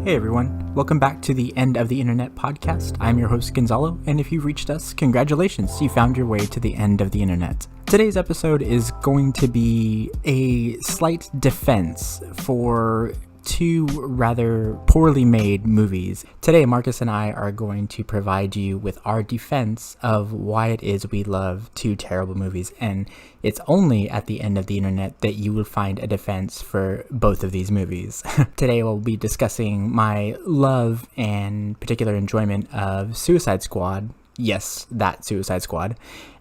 Hey everyone, welcome back to the End of the Internet podcast. I'm your host Gonzalo, and if you've reached us, congratulations, you found your way to the end of the internet. Today's episode is going to be a slight defense for two rather poorly made movies. Today, Marcus and I are going to provide you with our defense of why it is we love two terrible movies, and it's only at the end of the internet that you will find a defense for both of these movies. Today, we'll be discussing my love and particular enjoyment of Suicide Squad. Yes, that Suicide Squad.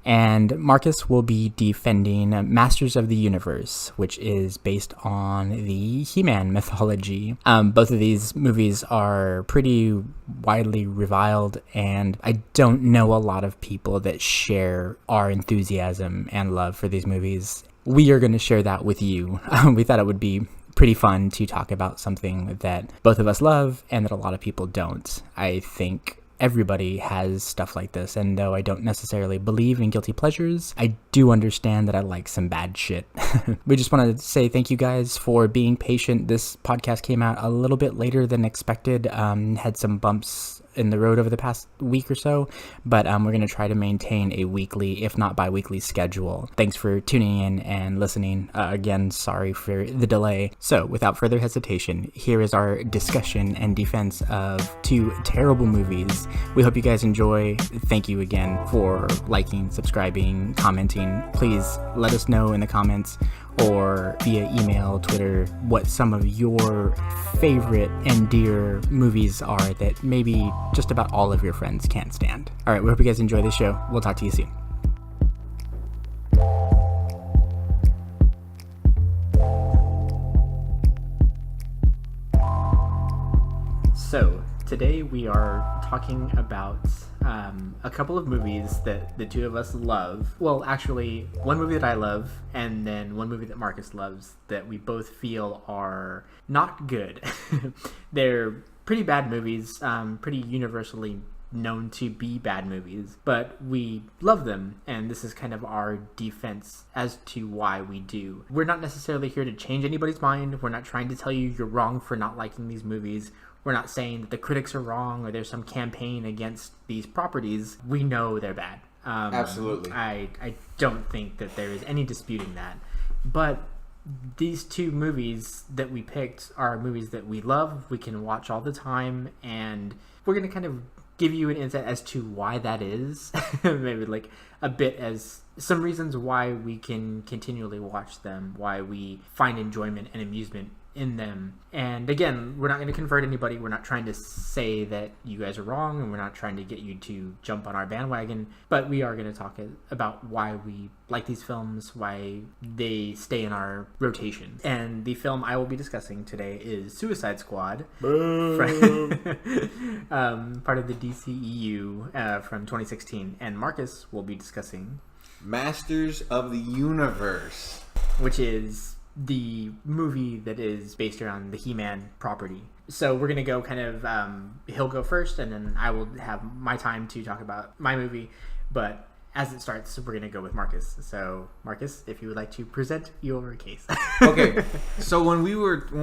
And Marcus will be defending Masters of the Universe, which is based on the He-Man mythology. Both of these movies are pretty widely reviled, and I don't know a lot of people that share our enthusiasm and love for these movies. We are going to share that with you. We thought it would be pretty fun to talk about something that both of us love and that a lot of people don't. I think everybody has stuff like this, and though I don't necessarily believe in guilty pleasures, I do understand that I like some bad shit. We just want to say thank you guys for being patient. This podcast came out a little bit later than expected, had some bumps in the road over the past week or so, but we're going to try to maintain a weekly, if not bi-weekly schedule. Thanks for tuning in and listening. Again, sorry for the delay. So without further hesitation, here is our discussion and defense of two terrible movies. We hope you guys enjoy. Thank you again for liking, subscribing, commenting. Please let us know in the comments or via email, Twitter, what some of your favorite and dear movies are that maybe just about all of your friends can't stand. All right, we hope you guys enjoy this show. We'll talk to you soon. So, today we are talking about a couple of movies that the two of us love. Well, actually, one movie that I love, and then one movie that Marcus loves that we both feel are not good. They're pretty bad movies, pretty universally known to be bad movies, but we love them, and this is kind of our defense as to why we do. We're not necessarily here to change anybody's mind. We're not trying to tell you you're wrong for not liking these movies. We're not saying that the critics are wrong or there's some campaign against these properties. We know they're bad. Absolutely. I don't think that there is any disputing that. But these two movies that we picked are movies that we love, we can watch all the time, and we're going to kind of give you an insight as to why that is. Maybe like a bit as some reasons why we can continually watch them, why we find enjoyment and amusement in them. And again, we're not going to convert anybody. We're not trying to say that you guys are wrong, and we're not trying to get you to jump on our bandwagon, but we are going to talk about why we like these films, why they stay in our rotation. And the film I will be discussing today is Suicide Squad, part of the DCEU from 2016, and Marcus will be discussing Masters of the Universe, which is the movie that is based around the He-Man property. So we're going to go kind of, he'll go first, and then I will have my time to talk about my movie. But as it starts, we're going to go with Marcus. So Marcus, if you would like to present your case. Okay. So when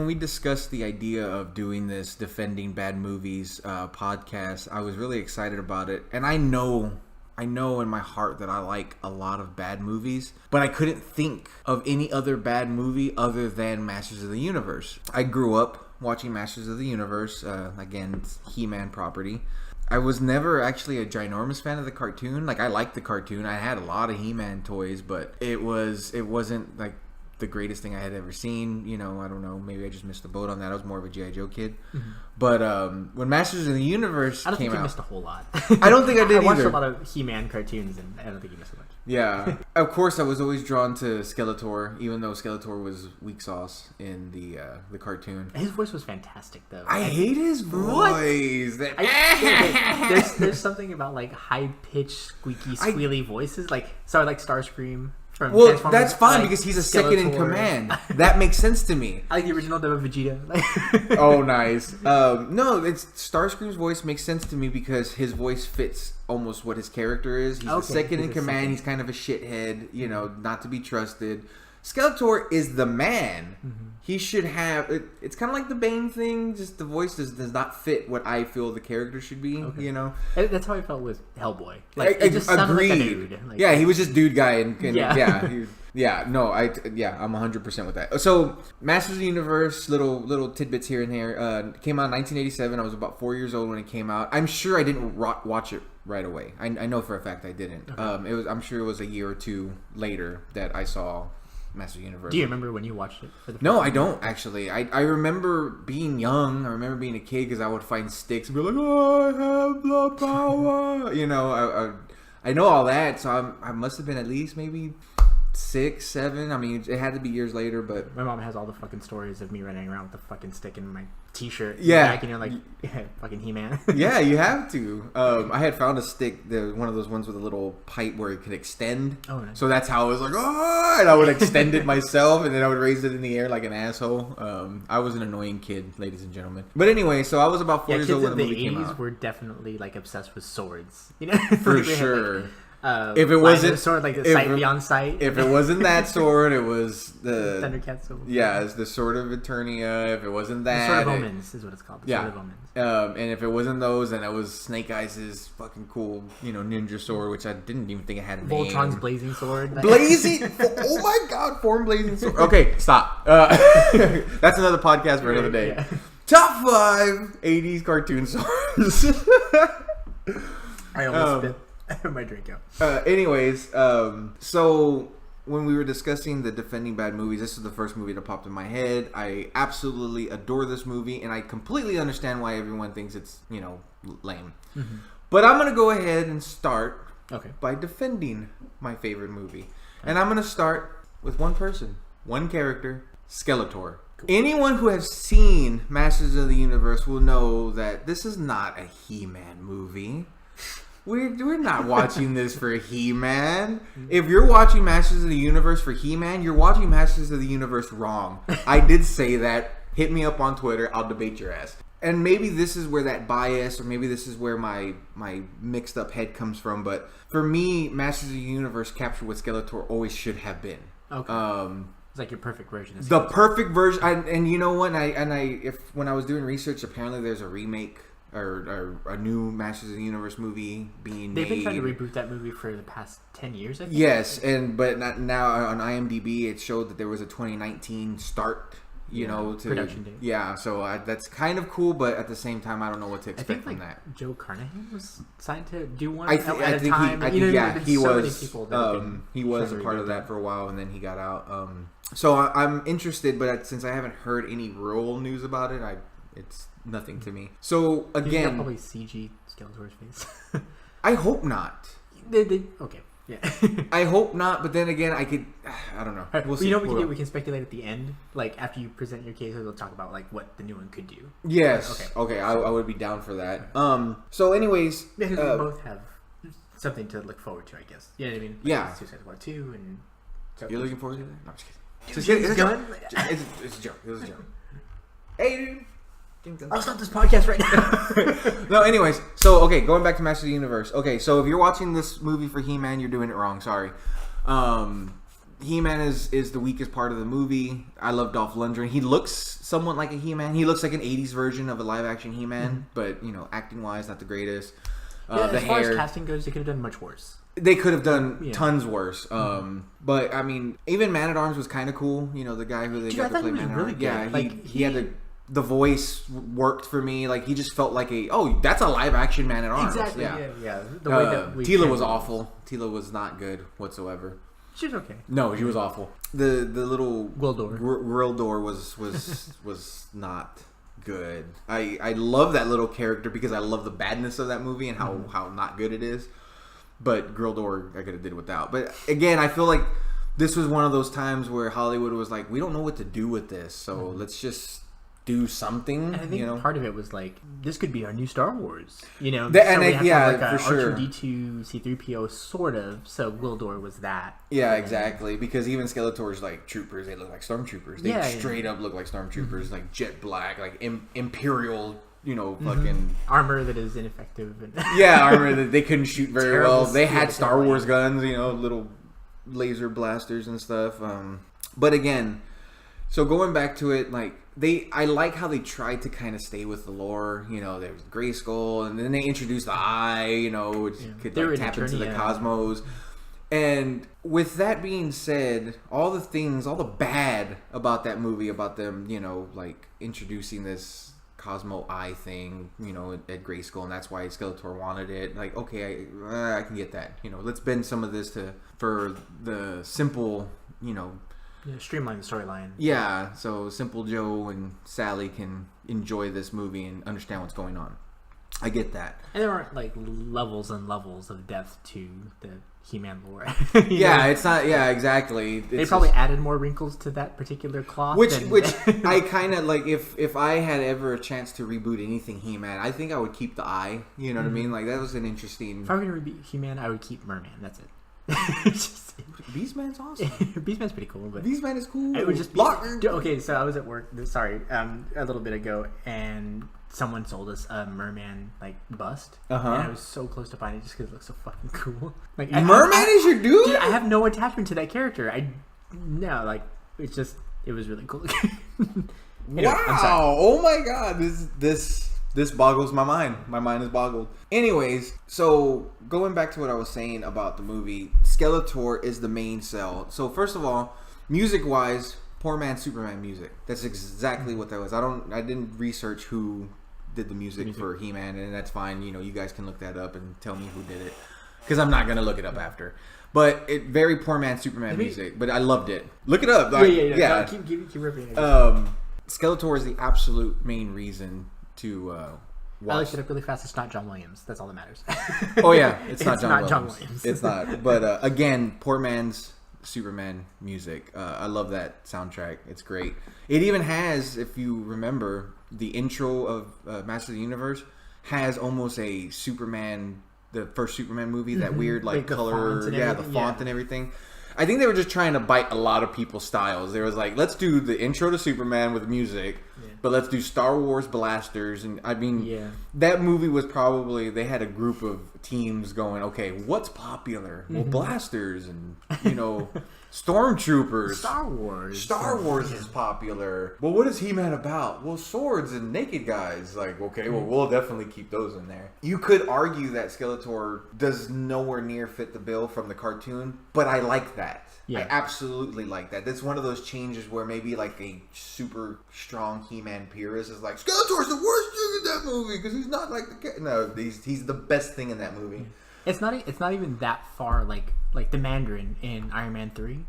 we discussed the idea of doing this Defending Bad Movies podcast, I was really excited about it. And I know in my heart that I like a lot of bad movies, but I couldn't think of any other bad movie other than Masters of the Universe. I grew up watching Masters of the Universe, again, it's He-Man property. I was never actually a ginormous fan of the cartoon. Like, I liked the cartoon. I had a lot of He-Man toys, but it wasn't like the greatest thing I had ever seen. You know, I don't know, maybe I just missed the boat on that. I was more of a G.I. Joe kid. Mm-hmm. But when Masters of the Universe came out, I don't think you missed a whole lot. I don't think I did either. I watched a lot of He-Man cartoons, and I don't think you missed much. Yeah. Of course, I was always drawn to Skeletor, even though Skeletor was weak sauce in the cartoon. His voice was fantastic, though. I hate his voice. There's something about like high-pitched, squeaky, squealy voices. Like Starscream. Well, that's fine because he's a second in command. That makes sense to me. I like the original dub of Vegeta. Oh, nice. No, it's Starscream's voice makes sense to me because his voice fits almost what his character is. He's the second in command. He's kind of a shithead, you know, not to be trusted. Skeletor is the man. He should have. It's kind of like the Bane thing. Just the voice does not fit what I feel the character should be. Okay. You know, that's how I felt with Hellboy. Like, it just sounded like a dude. Like, yeah, he was just dude guy, and yeah. I'm 100% with that. So, Masters of the Universe, little tidbits here and there. Came out in 1987. I was about 4 years old when it came out. I'm sure I didn't watch it right away. I know for a fact I didn't. Okay. I'm sure it was a year or two later that I saw Masters of the Universe. Do you remember when you watched it? For the first time? No, I don't actually. I remember being young. I remember being a kid because I would find sticks and be like, "Oh, I have the power." You know, I know all that. So I must have been at least maybe 6, 7. I mean, it had to be years later, but my mom has all the fucking stories of me running around with the fucking stick in my t-shirt. Yeah, back, like fucking He-Man. Yeah, you have to. I had found a stick, one of those ones with a little pipe where it could extend. Oh, nice. So that's how I was like, oh, and I would extend it myself, and then I would raise it in the air like an asshole. I was an annoying kid, ladies and gentlemen. But anyway, so I was about 4 years old when the movie came out. The 80s were definitely like obsessed with swords, For sure. If it wasn't sword, like the sight beyond sight. If it wasn't that sword, it was the Thundercat sword. Yeah, it's the Sword of Eternia. If it wasn't that, the Sword of Omens is what it's called. The Sword of Omens. And if it wasn't those, then it was Snake Eyes' fucking cool, ninja sword, which I didn't even think it had a name. Voltron's blazing sword. Blazing! Oh my god, form blazing sword. Okay, stop. That's another podcast for another day. Yeah. Top 5 '80s cartoon swords. I almost spit my drink out. Anyways, so when we were discussing the defending bad movies, this is the first movie that popped in my head. I absolutely adore this movie, and I completely understand why everyone thinks it's, lame. Mm-hmm. But I'm going to go ahead and start by defending my favorite movie. And I'm going to start with one person, one character, Skeletor. Cool. Anyone who has seen Masters of the Universe will know that this is not a He-Man movie. We're not watching this for He-Man. If you're watching Masters of the Universe for He-Man, you're watching Masters of the Universe wrong. I did say that. Hit me up on Twitter. I'll debate your ass. And maybe this is where that bias, or maybe this is where my mixed up head comes from. But for me, Masters of the Universe captured what Skeletor always should have been. Okay. It's like your perfect version of Skeletor. The perfect version. And you know what? When I was doing research, apparently there's a remake. Or a new Masters of the Universe movie being They've been trying to reboot that movie for the past 10 years, I think. Yes, but not now on IMDb it showed that there was a 2019 start, production date. Yeah, so that's kind of cool, but at the same time I don't know what to expect from that. Joe Carnahan was signed to do one he was a part of that for a while, and then he got out. So I'm interested, but since I haven't heard any real news about it, it's nothing to me. So again, probably CG Skeletor's face. I hope not. Okay, yeah. I hope not, but then again, I don't know. Right, we'll see. What we can do? We can speculate at the end, like after you present your case, we'll talk about like what the new one could do. Yes. Okay. I would be down for that. So, anyways, because we both have something to look forward to, I guess. You know what I mean? Like, yeah. Suicide Squad 2 and. You're looking forward to that? No, I'm just kidding. It's a joke. It was a joke. Hey, dude. I'll stop this podcast right now. No, anyways. So, going back to Masters of the Universe. Okay, so if you're watching this movie for He-Man, you're doing it wrong. Sorry. He-Man is the weakest part of the movie. I love Dolph Lundgren. He looks somewhat like a He-Man. He looks like an 80s version of a live-action He-Man. Mm-hmm. But, acting-wise, not the greatest. As far as casting goes, they could have done much worse. They could have done tons worse. But, I mean, even Man-at-Arms was kind of cool. The guy who they got to play Man-at-Arms. Really yeah, he had the voice worked for me. Like, he just felt like that's a live action Man at Arms. Exactly. Yeah. The way that Tila was awful. Tila was not good whatsoever. She was okay. No, she was awful. The little Gwildor was not good. I love that little character because I love the badness of that movie and how not good it is. But Gwildor I could have did without. But again, I feel like this was one of those times where Hollywood was like, we don't know what to do with this, so let's just do something. And I think part of it was like, this could be our new Star Wars. For sure. R2-D2, C-3PO, sort of. So Gwildor was that. Yeah, exactly. Because even Skeletor's like troopers, they look like stormtroopers. They straight up look like stormtroopers, like jet black, like Imperial. Fucking armor that is ineffective. Armor that they couldn't shoot very well. They had Star Wars guns, little laser blasters and stuff. But again, so going back to it, like I like how they tried to kind of stay with the lore. You know, there's Grayskull, and then they introduced the Eye. You know, which could like, tap into the cosmos. And with that being said, all the bad about that movie, about them, you know, like introducing this Cosmo Eye thing, you know, at Grayskull, and that's why Skeletor wanted it. Like, okay, I can get that. You know, let's bend some of this for the simple, you know, streamline the storyline. Yeah, so Simple Joe and Sally can enjoy this movie and understand what's going on. I get that. And there aren't like levels and levels of depth to the He-Man lore. Yeah, it's not. Yeah, exactly. They probably added more wrinkles to that particular cloth. Which I kind of like. If I had ever a chance to reboot anything He-Man, I think I would keep the Eye. You know what I mean? Like that was an interesting. If I were to reboot He-Man, I would keep Merman. That's it. Beastman's awesome. Beastman's pretty cool, but Beastman is cool. It would just be okay. So I was at work. Sorry, a little bit ago, and someone sold us a Merman like bust, and I was so close to buying it just because it looks so fucking cool. Like Merman is your dude. Dude, I have no attachment to that character. It was really cool. Anyway, wow! Oh my god! This boggles my mind. My mind is boggled. Anyways, so going back to what I was saying about the movie, Skeletor is the main sell. So first of all, music-wise, Poor Man's Superman music. That's exactly what that was. I didn't research who did the music for He-Man, and that's fine. You know, you guys can look that up and tell me who did it, because I'm not gonna look it up after. But very Poor Man's Superman music. But I loved it. Look it up. Like, yeah. No, keep ripping it. Skeletor is the absolute main reason to watch. I looked it up really fast. It's not John Williams. That's all that matters. Oh yeah, it's not John John Williams. Williams. It's not. But again, Poor Man's Superman music. I love that soundtrack. It's great. It even has, if you remember, the intro of Master of the Universe has almost a Superman, the first Superman movie, that weird like color, the font and everything. I think they were just trying to bite a lot of people's styles. They was like, let's do the intro to Superman with music, but let's do Star Wars blasters. And I mean, that movie was probably, they had a group of teams going, okay, what's popular? Well, blasters and, you know, stormtroopers. Star Wars is popular. Well, what is He-Man about? Well, swords and naked guys. Like, okay, well, we'll definitely keep those in there. You could argue that Skeletor does nowhere near fit the bill from the cartoon, but I like that. I absolutely like that. That's one of those changes where maybe like a super strong He-Man purist is like, Skeletor's the worst thing in that movie because he's not like the... No, he's the best thing in that movie. It's not even that far like the Mandarin in Iron Man 3.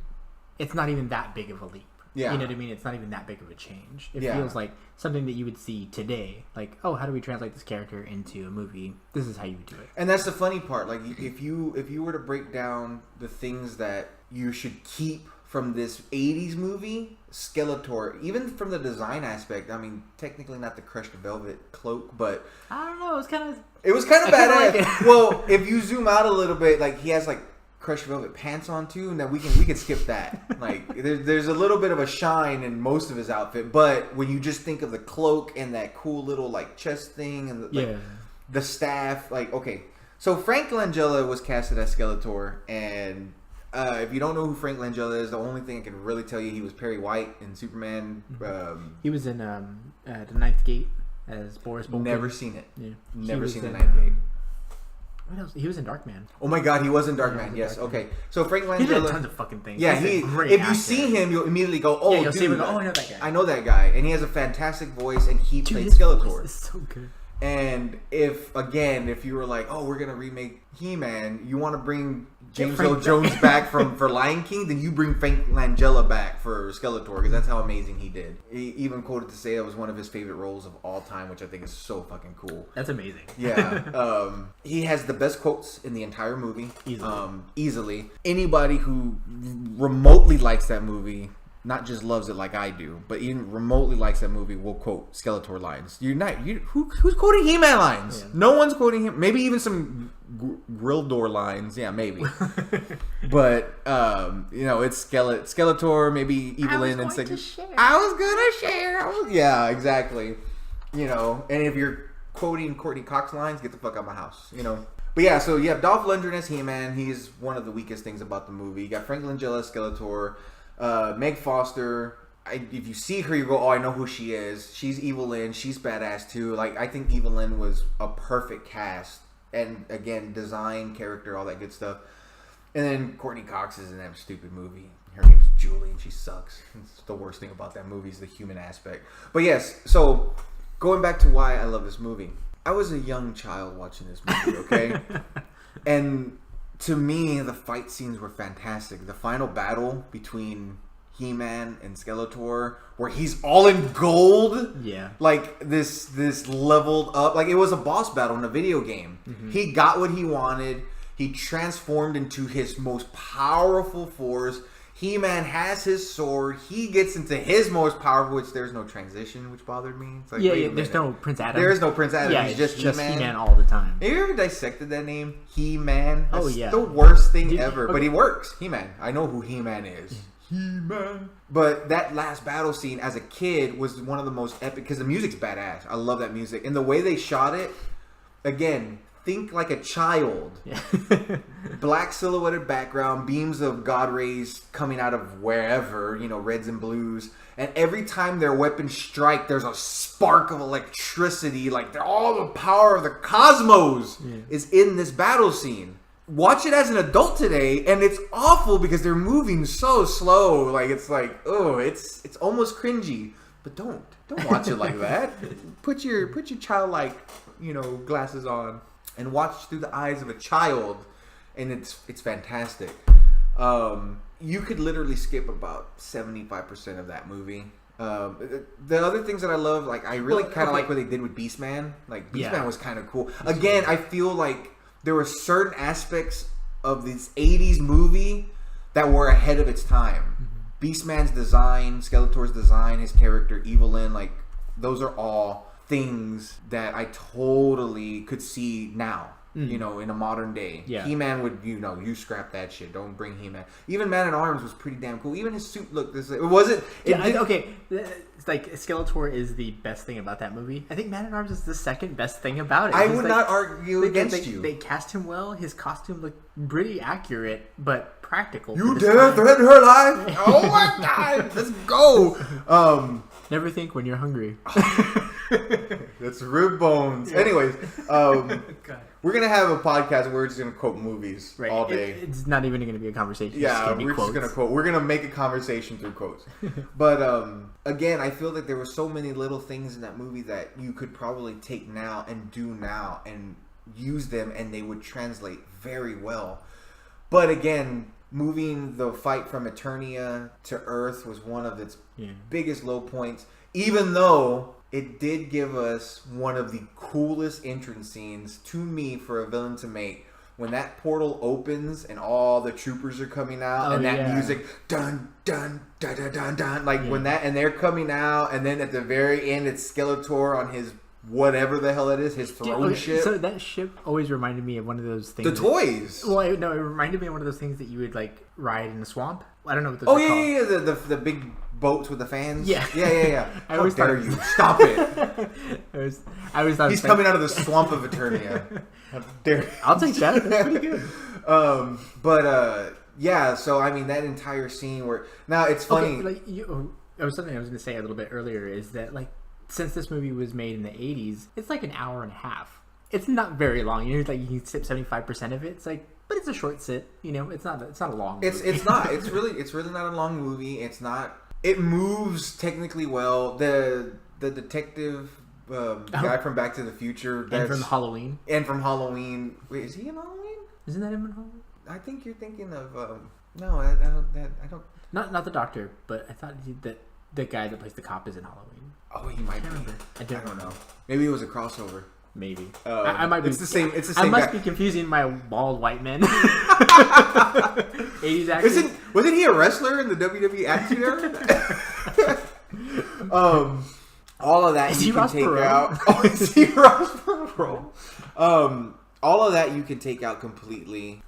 It's not even that big of a leap. Yeah. You know what I mean? It's not even that big of a change. It feels like something that you would see today. Like, oh, how do we translate this character into a movie? This is how you would do it. And that's the funny part. Like, if you were to break down the things that you should keep from this 80s movie, Skeletor, even from the design aspect, I mean, technically not the crushed velvet cloak, but... I don't know, it was kind of badass. like Well, if you zoom out a little bit, like, he has, like, crushed velvet pants on, too, and then we can skip that. Like, there's a little bit of a shine in most of his outfit, but when you just think of the cloak and that cool little, like, chest thing and the staff, like, okay. So Frank Langella was casted as Skeletor, and... if you don't know who Frank Langella is, the only thing I can really tell you, he was Perry White in Superman. He was in The Ninth Gate as Boris Bolton. Never seen it. Yeah. Never seen The Ninth Gate. What else? He was in Darkman. Oh my god, he was in Darkman. Yes, okay. So Frank Langella. He did tons of fucking things. Yeah, if you see him, you'll immediately go, oh, you'll dude, see him and go, oh, I know that guy. I know that guy. And he has a fantastic voice, and he played Skeletor. It's so good. And if you were like, oh, we're going to remake He-Man, you want to bring James Earl Jones back for Lion King, then you bring Frank Langella back for Skeletor, because that's how amazing he did. He even quoted to say that was one of his favorite roles of all time, which I think is so fucking cool. That's amazing. Yeah. He has the best quotes in the entire movie. Easily. Anybody who remotely likes that movie, not just loves it like I do, but even remotely likes that movie, will quote Skeletor lines. Who's quoting He-Man lines? Yeah. No one's quoting him. Maybe even some grill door lines. Yeah, maybe. But it's Skeletor, maybe Evelyn, and I was gonna share. Yeah, exactly. And if you're quoting Courtney Cox lines, get the fuck out of my house. But yeah, so you have Dolph Lundgren as He-Man. He's one of the weakest things about the movie. You got Frank Langella as Skeletor. Meg Foster. If you see her, you go, oh, I know who she is. She's Evelyn. She's badass too. Like, I think Evelyn was a perfect cast. And again, design, character, all that good stuff. And then Courtney Cox is in that stupid movie. Her name's Julie, and she sucks. It's the worst thing about that movie is the human aspect. But yes, so going back to why I love this movie. I was a young child watching this movie, okay? And to me, the fight scenes were fantastic. The final battle between He-Man and Skeletor, where he's all in gold. Yeah. Like this leveled up. Like, it was a boss battle in a video game. Mm-hmm. He got what he wanted. He transformed into his most powerful force. He-Man has his sword. He gets into his most powerful, which there's no transition, which bothered me. It's like, there's no Prince Adam. There is no Prince Adam. Yeah, he's just He-Man all the time. Have you ever dissected that name? He-Man? That's yeah. the worst thing ever. Okay. But he works. He-Man. I know who He-Man is. He-Man. But that last battle scene as a kid was one of the most epic, because the music's badass. I love that music. And the way they shot it, again, think like a child. Yeah. Black silhouetted background, beams of God rays coming out of wherever, reds and blues. And every time their weapons strike, there's a spark of electricity. Like, all the power of the cosmos is in this battle scene. Watch it as an adult today, and it's awful because they're moving so slow. Like, it's like, oh, it's almost cringy. But don't watch it like that. Put your childlike, glasses on and watch through the eyes of a child, and it's fantastic. You could literally skip about 75% of that movie. The other things that I love, like, I really kind of like what they did with Beastman. Like, Beastman was kind of cool. Again, I feel like there were certain aspects of this 80s movie that were ahead of its time. Mm-hmm. Beastman's design, Skeletor's design, his character, Evelyn, like, those are all things that I totally could see now. In a modern day. Yeah. He-Man would, you scrap that shit. Don't bring He-Man. Even Man-at-Arms was pretty damn cool. Even his suit looked this. It wasn't. Okay. It's like Skeletor is the best thing about that movie. I think Man-at-Arms is the second best thing about it. I would not argue against you. They cast him well. His costume looked pretty accurate, but practical. You dare threaten her life? Oh my god! Let's go. Never think when you're hungry. That's rib bones. Yeah. Anyways, we're gonna have a podcast where we're just gonna quote movies all day. It's not even gonna be a conversation. Yeah, we're just gonna quote. We're gonna make a conversation through quotes. But again, I feel like there were so many little things in that movie that you could probably take now and do now and use them, and they would translate very well. But again, moving the fight from Eternia to Earth was one of its biggest low points, even though it did give us one of the coolest entrance scenes to me for a villain to make. When that portal opens and all the troopers are coming out and that music, dun, dun, dun, dun, dun, dun. Like when that, and they're coming out, and then at the very end it's Skeletor on his whatever the hell it is, his throne ship. So that ship always reminded me of one of those things. The toys. Well, it reminded me of one of those things that you would like ride in a swamp. I don't know what those are called. The big boats with the fans. Yeah. How dare you? Stop it. I always thought he's coming out of the swamp of Eternia. How dare you? I'll take that. That's pretty good. So I mean that entire scene where now it's funny. Something I was going to say a little bit earlier is that like since this movie was made in the 80s, it's like an hour and a half. It's not very long. You can sit 75% of it. It's like, but it's a short sit. It's not a long movie. It's not. It's really not a long movie. It's not. It moves technically well. The detective guy from Back to the Future and from Halloween. Wait, is he in Halloween? Isn't that him in Halloween? I think you're thinking of no. I don't. Not the doctor, but I thought that the guy that plays the cop is in Halloween. Oh, he might be. I don't know. Maybe it was a crossover. Maybe. I might be. It's the same. I must be confusing my bald white men. 80s actor. Wasn't he a wrestler in the WWE Attitude Era? All of that you can take out. Oh, is he Ross Perot? All of that you can take out completely.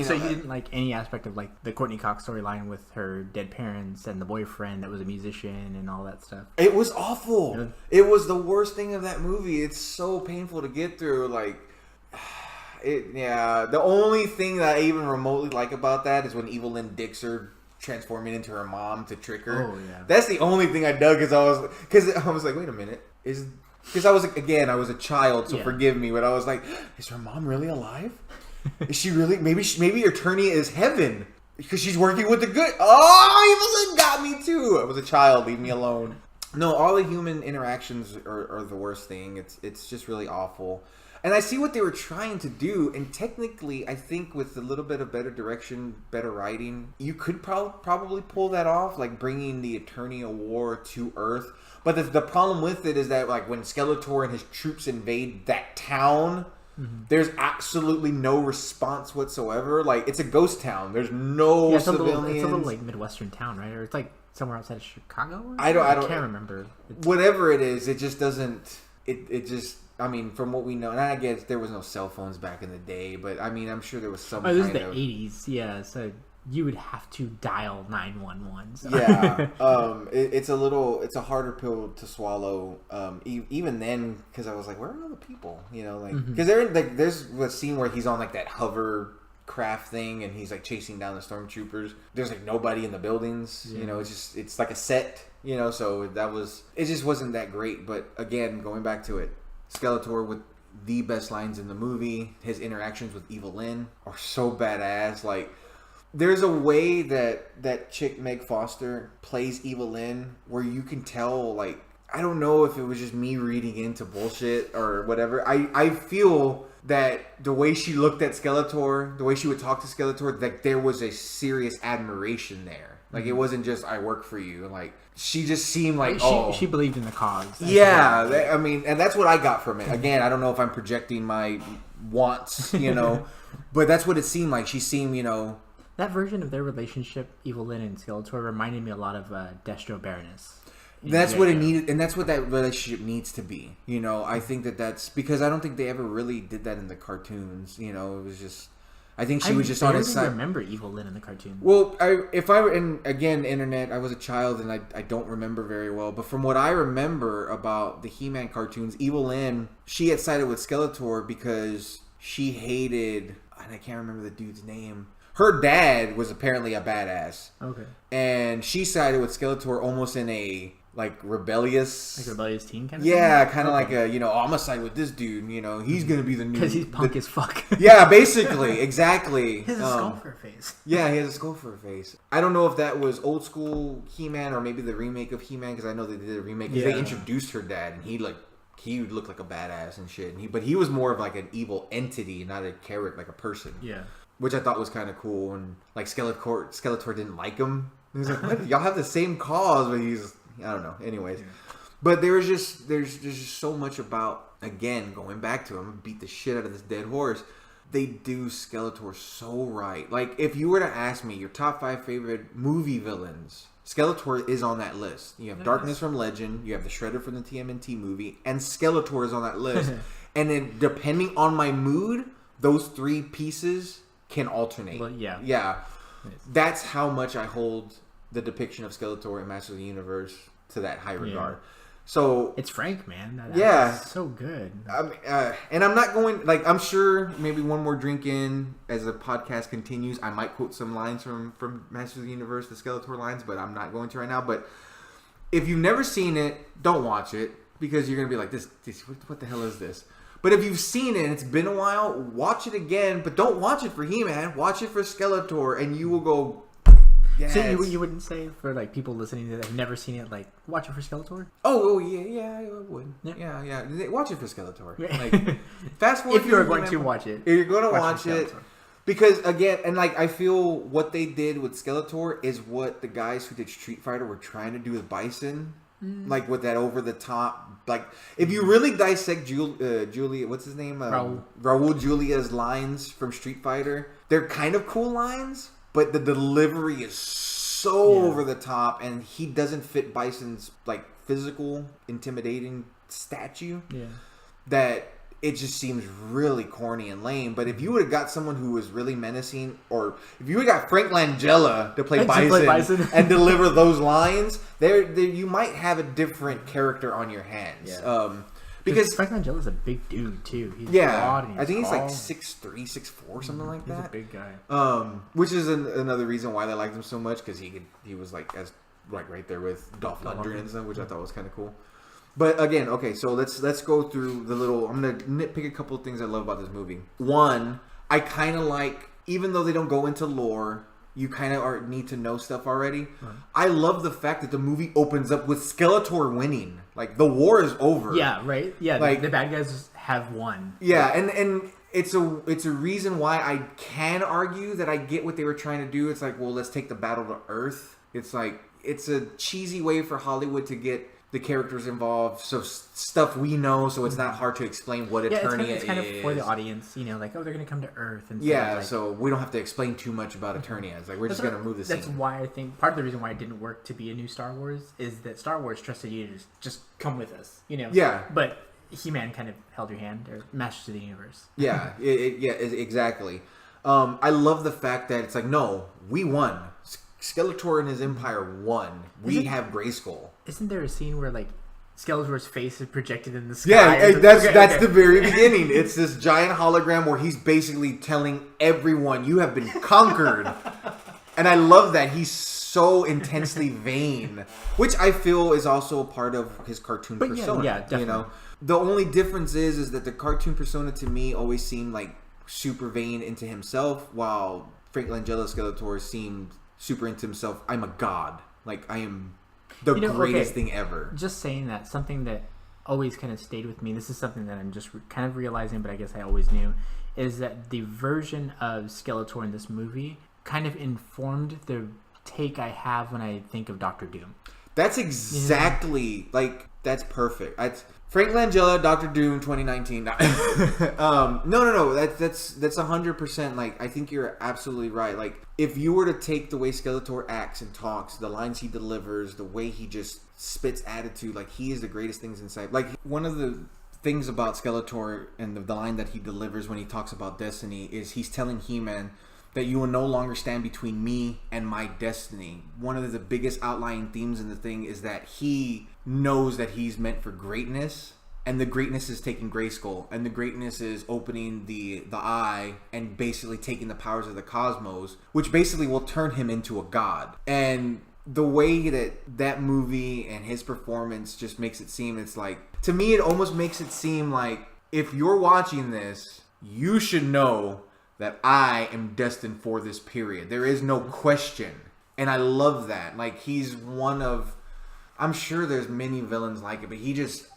So you didn't like any aspect of like the Courtney Cox storyline with her dead parents and the boyfriend that was a musician and all that stuff? It was awful. It was the worst thing of that movie. It's so painful to get through. Like, the only thing that I even remotely like about that is when Evelyn dicks her transforming into her mom to trick her. Oh yeah. That's the only thing I dug because I was like, wait a minute, because I was a child, so forgive me, but I was like, is her mom really alive? Is she really? Maybe Eternia is heaven because she's working with the good. Oh, you got me too. I was a child. Leave me alone. No, all the human interactions are the worst thing. It's just really awful. And I see what they were trying to do, and technically, I think with a little bit of better direction, better writing, you could probably pull that off, like bringing the Eternia War to Earth. But the problem with it is that, like, when Skeletor and his troops invade that town, there's absolutely no response whatsoever. Like, it's a ghost town. There's no civilians. It's a little like Midwestern town, right? Or it's like somewhere outside of Chicago. I can't remember. Whatever it is, it just doesn't. It just. I mean, from what we know, and I guess there was no cell phones back in the day, but I mean, I'm sure there was some. Oh, this is the 80s, yeah. So you would have to dial 911. So. Yeah, it's a harder pill to swallow. Even then, because I was like, where are all the people? You know, like because there's a scene where he's on like that hovercraft thing, and he's like chasing down the stormtroopers. There's like nobody in the buildings. Yeah. You know, it's like a set. You know, so it just wasn't that great. But again, going back to it. Skeletor with the best lines in the movie. His interactions with Evil Lyn are so badass. Like, there's a way that chick Meg Foster plays Evil Lyn where you can tell, like, I don't know if it was just me reading into bullshit or whatever. I feel that the way she looked at Skeletor, the way she would talk to Skeletor, that there was a serious admiration there. Like, it wasn't just, I work for you. Like, she just seemed like, she believed in the cause. Yeah, I mean, and that's what I got from it. Again, I don't know if I'm projecting my wants, you know, but that's what it seemed like. She seemed, you know... That version of their relationship, Evil Lyn and Skeletor, reminded me a lot of Destro Baroness. That's what it needed, and that's what that relationship needs to be. You know, I think that's... Because I don't think they ever really did that in the cartoons, you know, it was just... I think she was just on his side. I remember Evil Lyn in the cartoon. Well, and again, internet, I was a child and I don't remember very well. But from what I remember about the He-Man cartoons, Evil Lyn, she had sided with Skeletor because she hated, and I can't remember the dude's name. Her dad was apparently a badass. Okay. And she sided with Skeletor almost in a... like rebellious teen kind of thing? Kind of like a, you know, I'm gonna side with this dude, you know, he's gonna be the new, because he's punk as fuck. Yeah, basically, exactly. He has a skull for a face. Yeah, he has a skull for a face. I don't know if that was old school He-Man or maybe the remake of He-Man, because I know they did a remake because they introduced her dad and he would look like a badass and shit, and but he was more of like an evil entity, not a character, like a person. Yeah, which I thought was kind of cool. And like Skeletor didn't like him. He was like, what? Y'all have the same cause, but he's... I don't know. Anyways, but there's just so much about, again, going back to him, beat the shit out of this dead horse. They do Skeletor so right. Like, if you were to ask me your top 5 favorite movie villains, Skeletor is on that list. You have Darkness from Legend, you have the Shredder from the TMNT movie, and Skeletor is on that list. And then, depending on my mood, those 3 pieces can alternate. Well, yeah. That's how much I hold the depiction of Skeletor in Masters of the Universe to that high regard. So it's Frank, man. That's so good. I mean, and I'm not going, like, I'm sure maybe one more drink in as the podcast continues, I might quote some lines from Masters of the Universe, the Skeletor lines, but I'm not going to right now. But if you've never seen it, don't watch it, because you're going to be like, this what the hell is this? But if you've seen it and it's been a while, watch it again, but don't watch it for He-Man. Watch it for Skeletor, and you will go... Yes. So you wouldn't say for like people listening that have never seen it, like, watch it for Skeletor? Oh yeah, I would. Yeah. Watch it for Skeletor. Like, fast forward if you're going to watch it. If you're going to watch it, because again, and like I feel what they did with Skeletor is what the guys who did Street Fighter were trying to do with Bison. Like with that over the top, like if you really dissect Julia, what's his name? Raul Julia's lines from Street Fighter, they're kind of cool lines. But the delivery is so over the top, and he doesn't fit Bison's like physical, intimidating statue. Yeah, that it just seems really corny and lame. But if you would have got someone who was really menacing, or if you would have got Frank Langella to play Bison and deliver those lines, there you might have a different character on your hands. Yeah. Because Frank Langella's a big dude too. He's yeah, broad and I think he's tall. like 6'3", 6'4", something like that. He's a big guy. Which is another reason why they liked him so much, because he was like right there with Dolph Lundgren and stuff, which I thought was kind of cool. But again, okay, so let's go through the little. I'm gonna nitpick a couple of things I love about this movie. One, I kind of like, even though they don't go into lore, you kind of need to know stuff already. Right. I love the fact that the movie opens up with Skeletor winning. Like, the war is over. Yeah, right? Yeah, like, the bad guys have won. Yeah, and it's a reason why I can argue that I get what they were trying to do. It's like, well, let's take the battle to Earth. It's like, it's a cheesy way for Hollywood to get the characters involved, so stuff we know, so it's not hard to explain what Eternia is. It's kind of for the audience, like, oh, they're going to come to Earth. And so we don't have to explain too much about Eternia. It's like, we're just going to move the scene. That's why I think, part of the reason why it didn't work to be a new Star Wars is that Star Wars trusted you to just come with us, Yeah. But He-Man kind of held your hand, or Masters of the Universe. Yeah, exactly. I love the fact that it's like, no, we won. Skeletor and his empire won. We have Grayskull. Isn't there a scene where, like, Skeletor's face is projected in the sky? Yeah, that's the very beginning. It's this giant hologram where he's basically telling everyone, you have been conquered. And I love that. He's so intensely vain, which I feel is also a part of his cartoon persona. Yeah, definitely. The only difference is that the cartoon persona to me always seemed like super vain into himself, while Frank Langella's Skeletor seemed super into himself. I'm a god. Like, I am the greatest thing ever. Just saying that, something that always kind of stayed with me, this is something that I'm just kind of realizing, but I guess I always knew, is that the version of Skeletor in this movie kind of informed the take I have when I think of Doctor Doom. That's exactly, like, that's perfect. Frank Langella, Doctor Doom, 2019. No. That's 100%. Like, I think you're absolutely right. Like, if you were to take the way Skeletor acts and talks, the lines he delivers, the way he just spits attitude, like, he is the greatest things inside. Like, one of the things about Skeletor and the line that he delivers when he talks about destiny is he's telling He-Man that you will no longer stand between me and my destiny. One of the biggest outlying themes in the thing is that he knows that he's meant for greatness, and the greatness is taking Grayskull, and the greatness is opening the eye and basically taking the powers of the cosmos, which basically will turn him into a god. And the way that movie and his performance just makes it seem, it's like, to me, it almost makes it seem like, if you're watching this, you should know that I am destined for this period. There is no question. And I love that. Like, he's one of, I'm sure there's many villains like it, but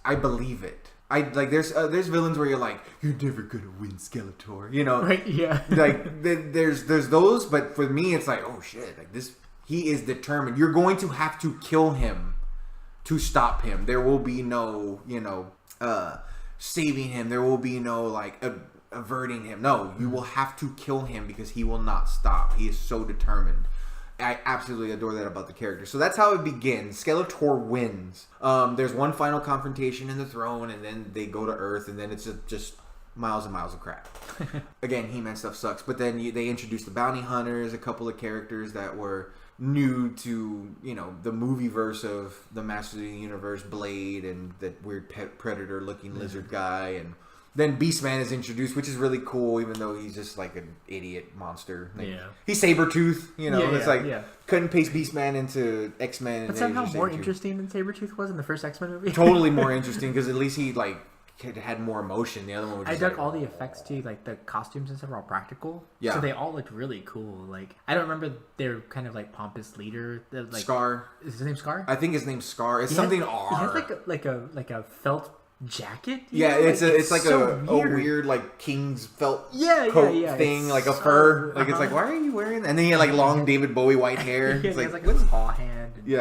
I believe it. There's villains where you're like, you're never gonna win, Skeletor. Right? Yeah. Like, there's those, but for me, it's like, oh shit, like this, he is determined. You're going to have to kill him to stop him. There will be no, saving him. There will be no, like, averting him. No, you will have to kill him because he will not stop. He is so determined. I absolutely adore that about the character. So that's how it begins. Skeletor wins. There's one final confrontation in the throne, and then they go to Earth, and then it's just miles and miles of crap. Again, He-Man stuff sucks. But then they introduced the bounty hunters, a couple of characters that were new to, the movie verse of the Masters of the Universe, Blade, and that weird predator-looking lizard guy, and then Beastman is introduced, which is really cool, even though he's just like an idiot monster. Like, he's Sabretooth, cut and paste Beastman into X-Men. But somehow more interesting than Sabretooth was in the first X-Men movie. Totally more interesting, because at least he had more emotion. The other one was just, I dug all the effects too, like the costumes and stuff were all practical. Yeah. So they all looked really cool. Like, I don't remember their kind of like pompous leader. Like, Scar. Is his name Scar? I think his name's Scar. It's something R. He has like a felt jacket. It's like a weird like king's felt coat thing, like a fur. Like, it's like, why are you wearing that? And then he had like long David Bowie white hair. He has like a paw hand. He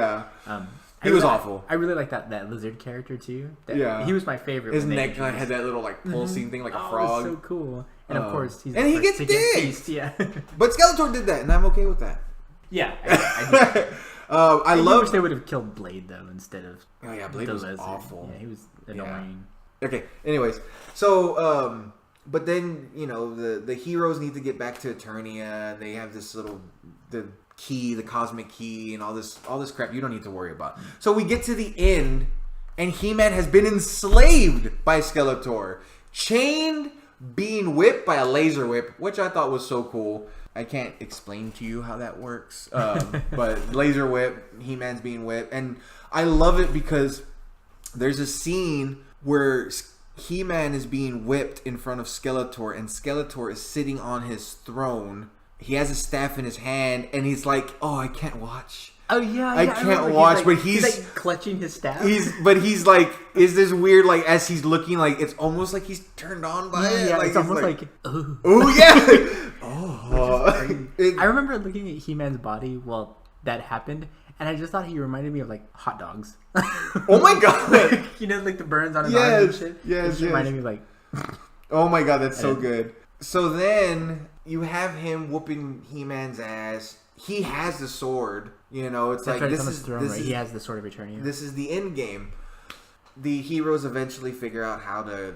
was awful. I really like that lizard character too. He was my favorite. His neck had that little like pulsing thing, like a frog. It was so cool. And of course, he gets diced. Yeah, but Skeletor did that, and I'm okay with that. Yeah, I wish they would have killed Blade though instead of. Oh yeah, Blade was awful. Yeah, he was annoying. Yeah. Okay. Anyways, so but then the heroes need to get back to Eternia. They have this the key, the cosmic key, and all this crap you don't need to worry about. So we get to the end, And He-Man has been enslaved by Skeletor. Chained, being whipped by a laser whip, which I thought was so cool. I can't explain to you how that works. But laser whip, He-Man's being whipped. And I love it because there's a scene where He-Man is being whipped in front of Skeletor, and Skeletor is sitting on his throne. He has a staff in his hand, and he's like, "Oh, I can't watch. Oh yeah, I can't watch." But he's like clutching his staff. He's like, is this weird? Like as he's looking, like it's almost like he's turned on by it. Yeah, like, it's almost like, ooh. Oh yeah. Oh. I remember looking at He-Man's body while that happened, and I just thought he reminded me of like hot dogs. Oh my god! Like the burns on his arms and shit. Yes, it reminded me of like. Oh my god, that's so good. So then you have him whooping He-Man's ass. He has the sword. You know, it's That's like right, this is throne, this right? is He has the Sword of Eternia. This is the end game. The heroes eventually figure out how to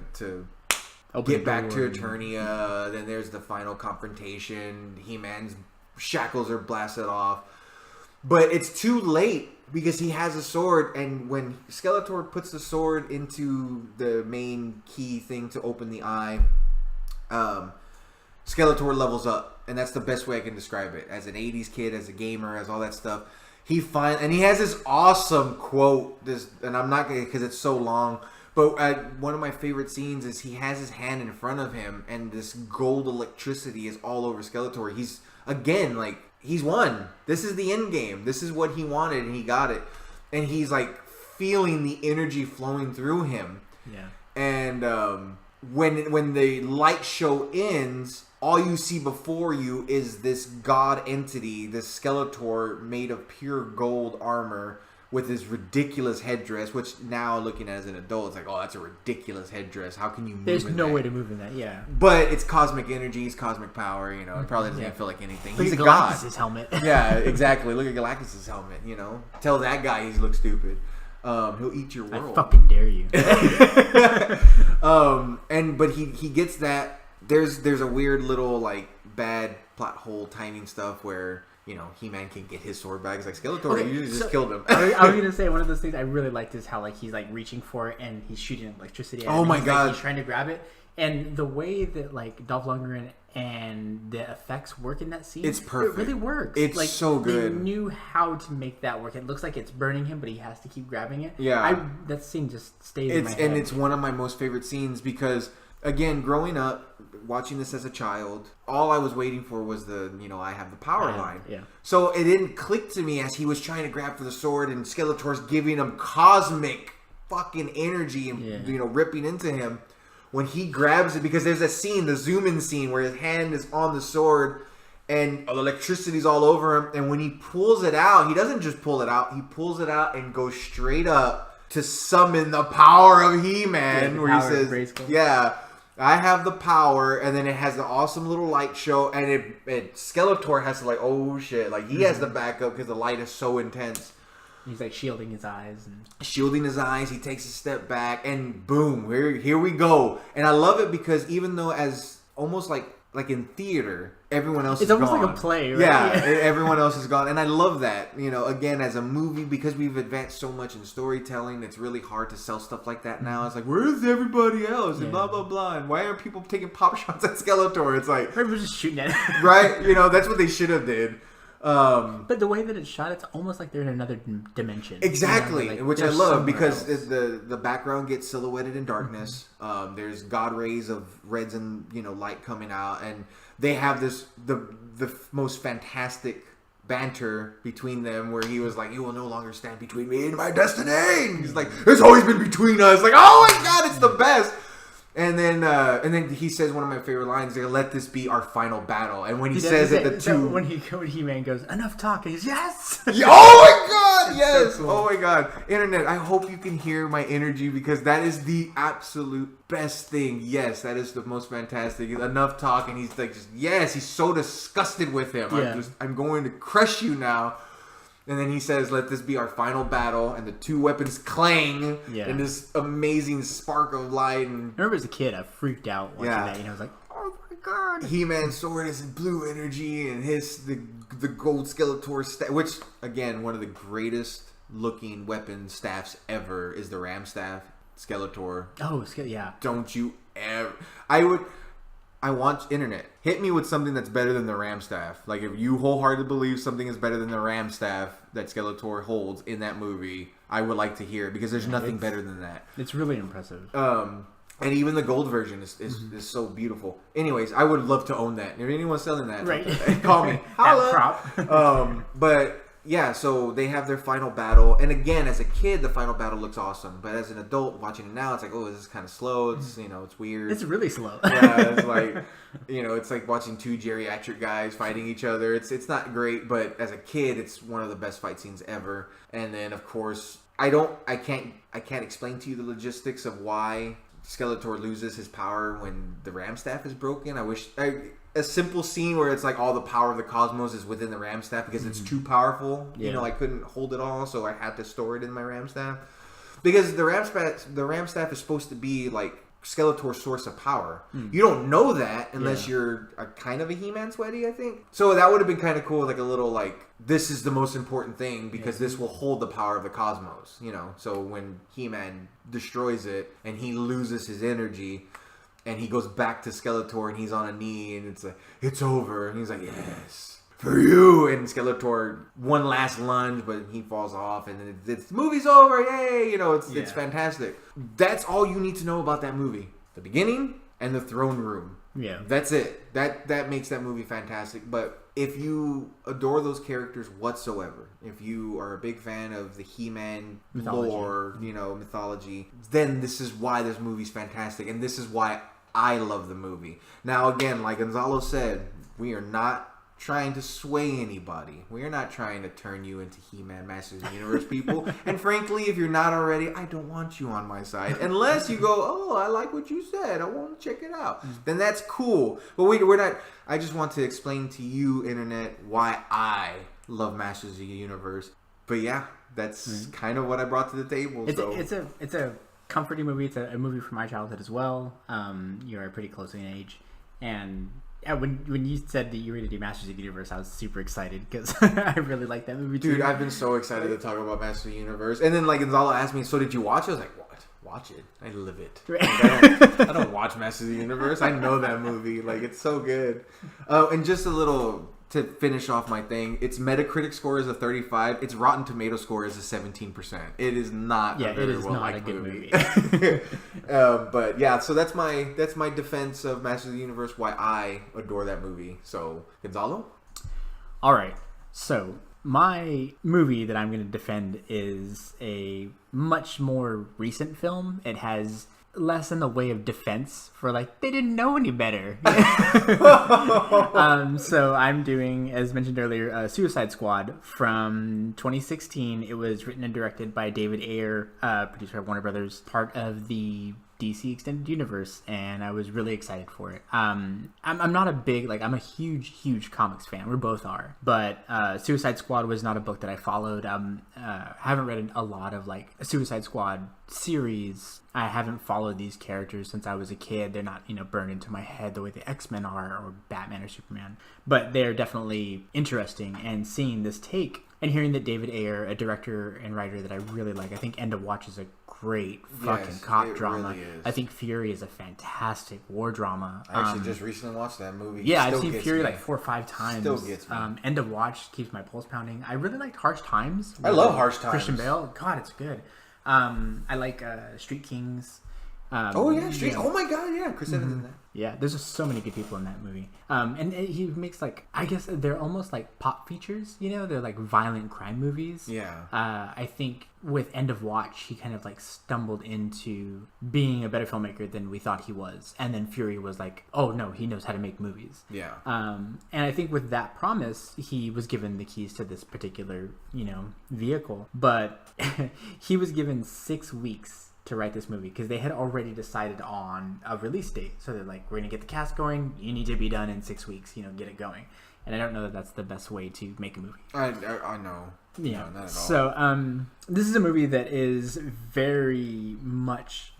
get back to Eternia. Then there's the final confrontation. He-Man's shackles are blasted off. But it's too late because he has a sword, and when Skeletor puts the sword into the main key thing to open the eye, Skeletor levels up, and that's the best way I can describe it. As an 80s kid, as a gamer, as all that stuff, he has this awesome quote. And I'm not gonna, because it's so long. But one of my favorite scenes is he has his hand in front of him, and this gold electricity is all over Skeletor. He's again like he's won. This is the end game. This is what he wanted, and he got it. And he's like feeling the energy flowing through him. Yeah. And when the light show ends, all you see before you is this god entity, this Skeletor made of pure gold armor with this ridiculous headdress, which now looking at it as an adult, it's like, oh, that's a ridiculous headdress. How can you move There's in no that? way to move in that, yeah. But it's cosmic energy, it's cosmic power, you know. It probably doesn't even feel like anything. Look He's at a god. Galactus' helmet. Yeah, exactly. Look at Galactus' helmet, you know. Tell that guy he looks stupid. He'll eat your world. I fucking dare you. But he gets that. There's a weird little like bad plot hole timing stuff where, you know, He-Man can get his sword back. It's like Skeletor usually just killed him. I was gonna say one of those things I really liked is how like he's like reaching for it and he's shooting electricity at it. Oh my god! Like, he's trying to grab it, and the way that like Dolph Lundgren and the effects work in that scene, it's perfect. It really works. It's like, so good. They knew how to make that work. It looks like it's burning him, but he has to keep grabbing it. Yeah, that scene just stays in my head. And it's one of my most favorite scenes because, again, growing up, watching this as a child, all I was waiting for was the, you know, I have the power line. Yeah. So it didn't click to me as he was trying to grab for the sword and Skeletor's giving him cosmic fucking energy and, you know, ripping into him. When he grabs it, because there's a scene, the zoom in scene, where his hand is on the sword and electricity's all over him. And when he pulls it out, he doesn't just pull it out, he pulls it out and goes straight up to summon the power of He-Man. Yeah, where he says, yeah, I have the power. And then it has the awesome little light show. And Skeletor has to like, oh shit, like he has to back up because the light is so intense. He's like shielding his eyes. He takes a step back, and boom, here we go. And I love it because even though as almost like in theater, everyone else is gone. It's almost like a play, right? Yeah, everyone else is gone. And I love that. You know, again, as a movie, because we've advanced so much in storytelling, it's really hard to sell stuff like that now. It's like, where's everybody else? And blah, blah, blah. And why aren't people taking pop shots at Skeletor? It's like... Everyone's just shooting at it. Right? You know, that's what they should have did. But the way that it's shot, it's almost like they're in another dimension. Exactly, you know? Like, which I love because else. the background gets silhouetted in darkness. There's god rays of reds and, you know, light coming out, and they have the most fantastic banter between them where he was like, "You will no longer stand between me and my destiny." And he's like, "It's always been between us." Like, oh my god, it's the best. And then he says one of my favorite lines, like, "Let this be our final battle." And when he says it, when He-Man goes, "Enough talking," he's yes. Yeah, oh my god, yes. So cool. Oh my god, internet. I hope you can hear my energy because that is the absolute best thing. Yes, that is the most fantastic. Enough talking. He's like, just yes. He's so disgusted with him. Yeah. I'm going to crush you now. And then he says, "Let this be our final battle," and the two weapons clang in this amazing spark of light. And I remember as a kid, I freaked out watching that. You know, I was like, "Oh my god!" He-Man's sword is in blue energy, and the gold Skeletor which again, one of the greatest looking weapon staffs ever is the Ram staff, Skeletor. Oh, yeah. Don't you ever... I want internet. Hit me with something that's better than the Ram staff. Like, if you wholeheartedly believe something is better than the Ram staff that Skeletor holds in that movie, I would like to hear it, because there's nothing better than that. It's really impressive. And even the gold version is so beautiful. Anyways, I would love to own that. If anyone's selling that, right. Call me. Holla. Prop. But yeah, so they have their final battle, and again, as a kid, the final battle looks awesome. But as an adult watching it now, it's like, oh, this is kind of slow. It's it's weird. It's really slow. Yeah, it's like it's like watching two geriatric guys fighting each other. It's not great, but as a kid, it's one of the best fight scenes ever. And then of course, I can't explain to you the logistics of why Skeletor loses his power when the Ram staff is broken. A simple scene where it's like all the power of the cosmos is within the Ram staff because it's too powerful. Yeah. I couldn't hold it all, so I had to store it in my Ram staff. Because the Ram staff is supposed to be like Skeletor's source of power. You don't know that unless you're a kind of a He-Man sweaty, I think. So that would have been kind of cool, like a little like, this is the most important thing because this will hold the power of the cosmos, So when He-Man destroys it and he loses his energy and he goes back to Skeletor and he's on a knee and it's like, it's over. And he's like, yes, for you. And Skeletor, one last lunge, but he falls off and then the movie's over. Yay. It's fantastic. That's all you need to know about that movie. The beginning and the throne room. Yeah. That's it. That makes that movie fantastic. But if you adore those characters whatsoever, if you are a big fan of the He-Man lore, mythology, then this is why this movie's fantastic. And this is why I love the movie. Now, again, like Gonzalo said, we are not trying to sway anybody. We are not trying to turn you into He-Man Masters of the Universe people. And frankly, if you're not already, I don't want you on my side. Unless you go, oh, I like what you said, I want to check it out. Then that's cool. But we're not... I just want to explain to you, Internet, why I love Masters of the Universe. But yeah, that's kind of what I brought to the table. It's a comforting movie. It's a movie from my childhood as well. You're pretty close in age. And... yeah, when you said that you were going to do Masters of the Universe, I was super excited because I really like that movie too. Dude, I've been so excited to talk about Masters of the Universe. And then like Gonzalo asked me, so did you watch it? I was like, what? Watch it. I live it. Like, I don't watch Masters of the Universe. I know that movie. Like, it's so good. And just a little... to finish off my thing, its Metacritic score is a 35. Its Rotten Tomato score is a 17%. It is not a very well-liked movie. But yeah, so that's my defense of Masters of the Universe, why I adore that movie. So, Gonzalo? All right. So, my movie that I'm going to defend is a much more recent film. It has less in the way of defense for like they didn't know any better. So I'm doing, as mentioned earlier, Suicide Squad from 2016. It was written and directed by David Ayer, producer of Warner Brothers, part of the DC Extended Universe, and I was really excited for it. I'm not a big, I'm a huge comics fan. We both are. But Suicide Squad was not a book that I followed. Haven't read a lot of, a Suicide Squad series. I haven't followed these characters since I was a kid. They're not, burned into my head the way the X-Men are, or Batman or Superman. But they're definitely interesting, and seeing this take and hearing that David Ayer, a director and writer that I really like, I think End of Watch is a great fucking cop drama. Really is. I think Fury is a fantastic war drama. I actually just recently watched that movie. Yeah, I've seen Fury 4 or 5 times. Still gets me. End of Watch keeps my pulse pounding. I really liked Harsh Times. I love Harsh Times. Christian Bale. God, it's good. I like Street Kings. Oh my god, yeah, Chris Evans in that. Yeah, there's just so many good people in that movie. And he makes I guess they're almost like pop features, they're like violent crime movies. Yeah. I think with End of Watch, he kind of stumbled into being a better filmmaker than we thought he was. And then Fury was like, oh no, he knows how to make movies. Yeah. And I think with that promise, he was given the keys to this particular, vehicle. But he was given 6 weeks to write this movie because they had already decided on a release date. So they're like, we're gonna get the cast going, you need to be done in 6 weeks, get it going. And I don't know that that's the best way to make a movie. I know. Yeah. No, not at all. So this is a movie that is very much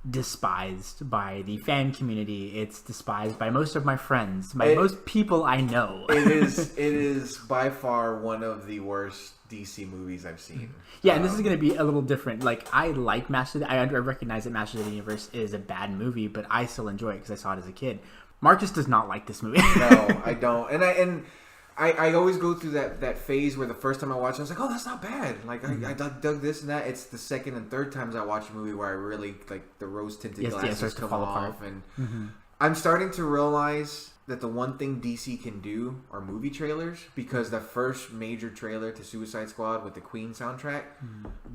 despised by the fan community. It's despised by most of my friends, by most people I know. It is by far one of the worst DC movies I've seen. Yeah, and this is going to be a little different. Like, I like I recognize that Masters of the Universe is a bad movie, but I still enjoy it because I saw it as a kid. Marcus does not like this movie. No, I don't. And I always go through that phase where the first time I watched it, I was like, oh, that's not bad. Like, I dug this and that. It's the second and third times I watch a movie where I really, like, the rose-tinted glasses come off. Apart. And I'm starting to realize that the one thing DC can do are movie trailers, because the first major trailer to Suicide Squad with the Queen soundtrack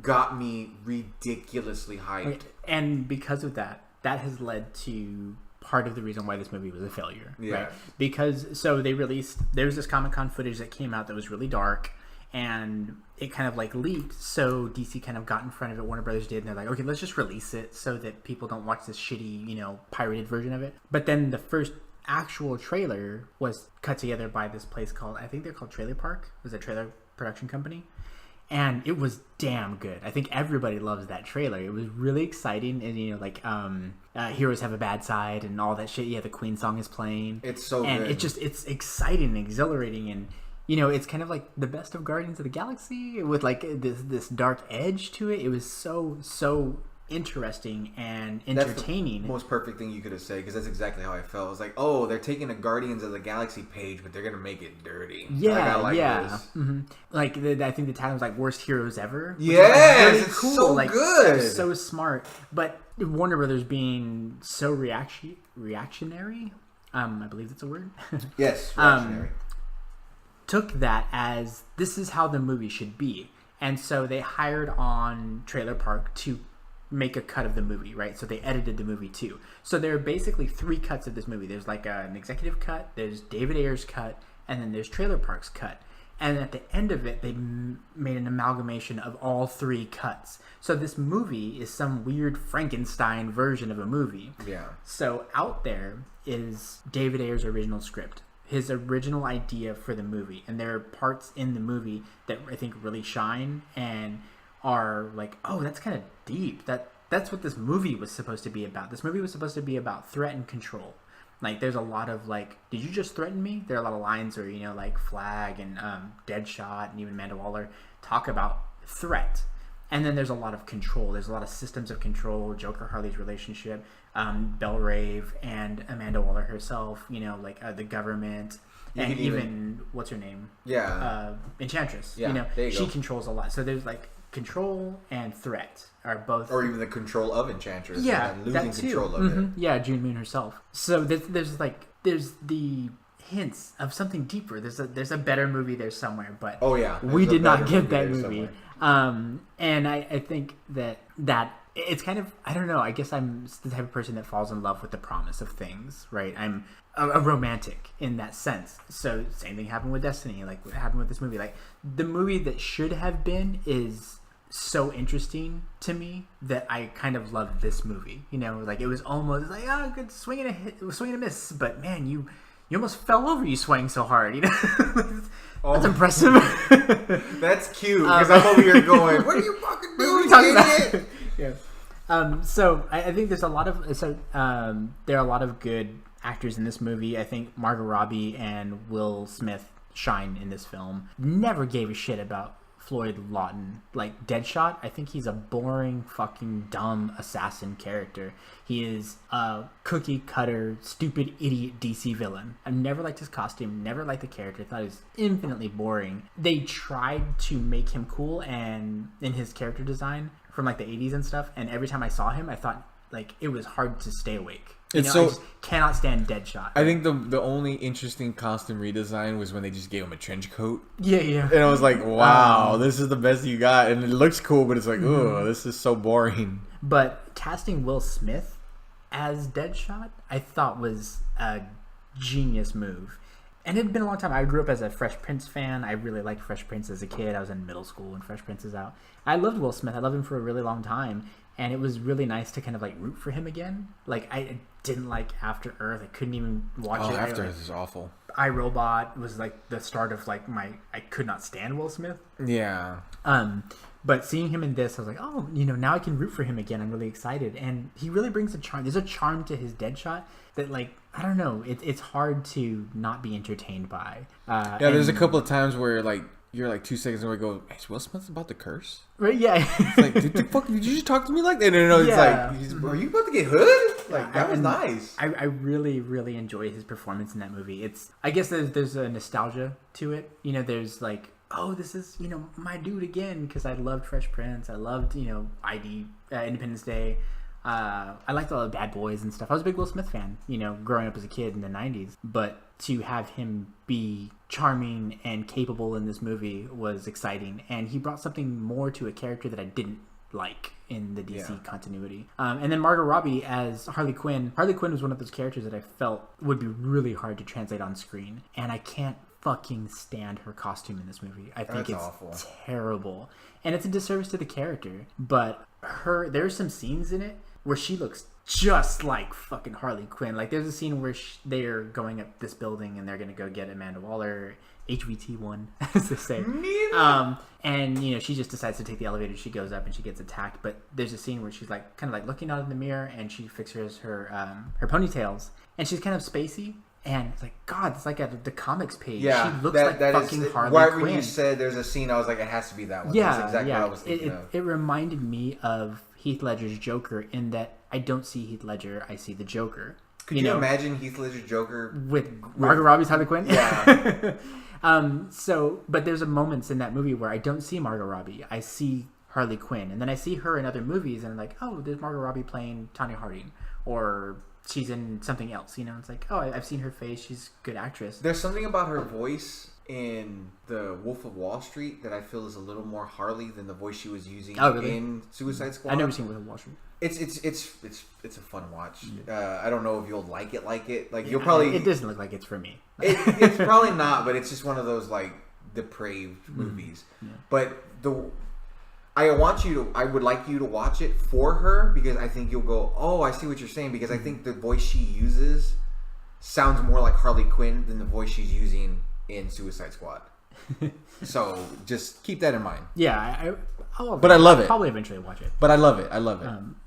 got me ridiculously hyped. And because of that has led to part of the reason why this movie was a failure. Yeah. Right? Because, so there was this Comic-Con footage that came out that was really dark, and it kind of like leaked, so DC kind of got in front of it, Warner Brothers did, and they're like, okay, let's just release it so that people don't watch this shitty, pirated version of it. But then the first actual trailer was cut together by this place called, I think they're called Trailer Park. It was a trailer production company. And it was damn good. I think everybody loves that trailer. It was really exciting. And, heroes have a bad side and all that shit. Yeah, the Queen song is playing. It's so good. And it's exciting and exhilarating. And, it's kind of like the best of Guardians of the Galaxy with, like, this dark edge to it. It was so interesting and entertaining. That's the most perfect thing you could have said, because that's exactly how I felt. I was like, oh, they're taking a Guardians of the Galaxy page, but they're gonna make it dirty. Yeah, Like, I think the title was like "Worst Heroes Ever." Yes, really cool. It's so like, good, so smart. But Warner Brothers being so reactionary, I believe that's a word. Yes, reactionary. Took that as this is how the movie should be, and so they hired on Trailer Park to make a cut of the movie, right? So they edited the movie too. So there are basically 3 cuts of this movie. There's like an executive cut, there's David Ayer's cut, and then there's Trailer Park's cut. And at the end of it, they made an amalgamation of all 3 cuts. So this movie is some weird Frankenstein version of a movie. Yeah. So out there is David Ayer's original script, his original idea for the movie. And there are parts in the movie that I think really shine and are like, oh, that's kind of deep. That's what this movie was supposed to be about. This movie was supposed to be about threat and control. Like, there's a lot of, like, did you just threaten me? There are a lot of lines where, like, Flag and Deadshot and even Amanda Waller talk about threat. And then there's a lot of control. There's a lot of systems of control, Joker-Harley's relationship, Bellrave and Amanda Waller herself, the government, and even what's her name? Yeah. Enchantress. Yeah, there you she go. Controls a lot. So there's, like, control and threat are both, or even the control of Enchantress. Yeah, and losing that too. Control of it. Yeah, June Moon herself. So there's the hints of something deeper. There's a better movie there somewhere, but we did not get that movie. And I think that it's kind of, I don't know, I guess I'm the type of person that falls in love with the promise of things, right? I'm a romantic in that sense. So same thing happened with Destiny, like what happened with this movie. Like, the movie that should have been is so interesting to me that I kind of love this movie. Like, it was almost like, good swing and a miss, but man, you almost fell over, you swang so hard. That's impressive. That's cute, because I'm over here going, what are you fucking doing, idiot? Yeah. So I think there's a lot of there are a lot of good actors in this movie. I think Margot Robbie and Will Smith shine in this film. Never gave a shit about Floyd Lawton. Like, Deadshot, I think he's a boring, fucking dumb assassin character. He is a cookie cutter, stupid, idiot DC villain. I've never liked his costume, never liked the character. Thought he was infinitely boring. They tried to make him cool and in his character design from like the 80s and stuff, and every time I saw him, I thought, like, it was hard to stay awake. I just cannot stand Deadshot. I think the only interesting costume redesign was when they just gave him a trench coat. Yeah. And I was like, wow, this is the best you got. And it looks cool, but it's like, oh, this is so boring. But casting Will Smith as Deadshot, I thought was a genius move. And it had been a long time. I grew up as a Fresh Prince fan. I really liked Fresh Prince as a kid. I was in middle school when Fresh Prince is out. I loved Will Smith. I loved him for a really long time. And it was really nice to kind of like root for him again. Like, I didn't like After Earth. I couldn't even watch it. After Earth is awful. iRobot was like the start of like I could not stand Will Smith. Yeah. But seeing him in this, I was like, oh, now I can root for him again. I'm really excited. And he really brings a charm. There's a charm to his Deadshot that, like, I don't know. It's hard to not be entertained by. There's a couple of times where, like, you're like 2 seconds away. Go, hey, is Will Smith about to curse? Right? Yeah. It's like, did you just talk to me like that? No. It's like, are you about to get hood? Like that was nice. I really, really enjoy his performance in that movie. I guess there's a nostalgia to it. You know, there's like, oh, this is, you know, my dude again, because I loved Fresh Prince. I loved, you know, Independence Day. I liked all the Bad Boys and stuff. I was a big Will Smith fan, you know, growing up as a kid in the 90s. But to have him be charming and capable in this movie was exciting. And he brought something more to a character that I didn't like in the DC continuity. And then Margot Robbie as Harley Quinn. Harley Quinn was one of those characters that I felt would be really hard to translate on screen. And I can't fucking stand her costume in this movie. I think it's awful. Terrible. And it's a disservice to the character. But there's some scenes in it where she looks just like fucking Harley Quinn. Like there's a scene where they're going up this building and they're gonna go get Amanda Waller, HVT1, as they say. And you know, she just decides to take the elevator. She goes up and she gets attacked. But there's a scene where she's like kind of like looking out in the mirror and she fixes her ponytails and she's kind of spacey. And it's like, God, it's like at the comics page. Yeah, she looks like fucking Harley Quinn. Right when you said there's a scene, I was like, it has to be that one. Yeah, that's exactly what I was thinking of. It reminded me of Heath Ledger's Joker in that I don't see Heath Ledger, I see the Joker. Could you imagine Heath Ledger's Joker with Margot Robbie's Harley Quinn? Yeah. But there's a moments in that movie where I don't see Margot Robbie. I see Harley Quinn. And then I see her in other movies and I'm like, oh, there's Margot Robbie playing Tanya Harding. Or she's in something else, you know? It's like, oh, I've seen her face. She's a good actress. There's something about her voice in The Wolf of Wall Street that I feel is a little more Harley than the voice she was using in Suicide Squad. I've never seen Wolf of Wall Street. It's a fun watch. I don't know if you'll like it. Like you'll probably. It doesn't look like it's for me. It's probably not, but it's just one of those like depraved movies. Yeah. But I would like you to watch it for her because I think you'll go, oh, I see what you're saying, because I think the voice she uses sounds more like Harley Quinn than the voice she's using in Suicide Squad. So just keep that in mind. Yeah, I love it. Probably eventually watch it. But I love it.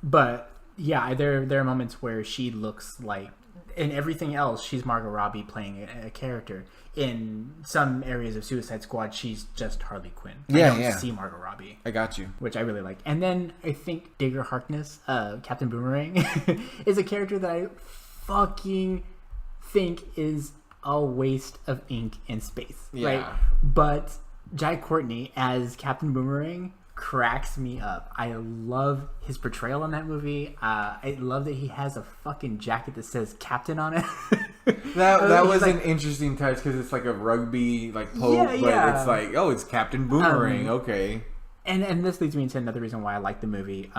But yeah, there are moments where she looks like, in everything else, she's Margot Robbie playing a character. In some areas of Suicide Squad, she's just Harley Quinn. I don't see Margot Robbie. I got you. Which I really like. And then I think Digger Harkness, Captain Boomerang, is a character that I fucking think is a waste of ink and space. Yeah. Right? But Jai Courtney as Captain Boomerang cracks me up. I love his portrayal in that movie. I love that he has a fucking jacket that says Captain on it. that was like, an interesting touch because it's like a rugby like poke, but it's like, oh, it's Captain Boomerang. Okay. And this leads me into another reason why I like the movie.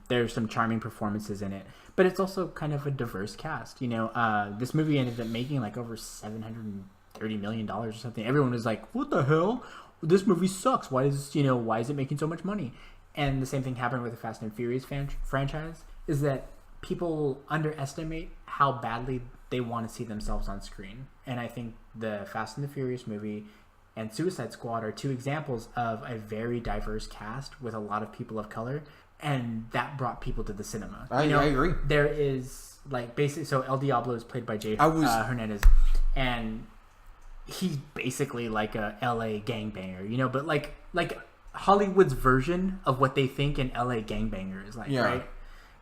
There's some charming performances in it, but it's also kind of a diverse cast. You know, this movie ended up making like over $730 million or something. Everyone was like, "What the hell? This movie sucks. Why is it making so much money?" And the same thing happened with the Fast and Furious franchise. Is that people underestimate how badly they want to see themselves on screen. And I think the Fast and the Furious movie and Suicide Squad are two examples of a very diverse cast with a lot of people of color, and that brought people to the cinema. I agree. There is like basically, so El Diablo is played by Jay Hernandez, and he's basically like a LA gangbanger, you know, but like Hollywood's version of what they think an LA gangbanger is like, right?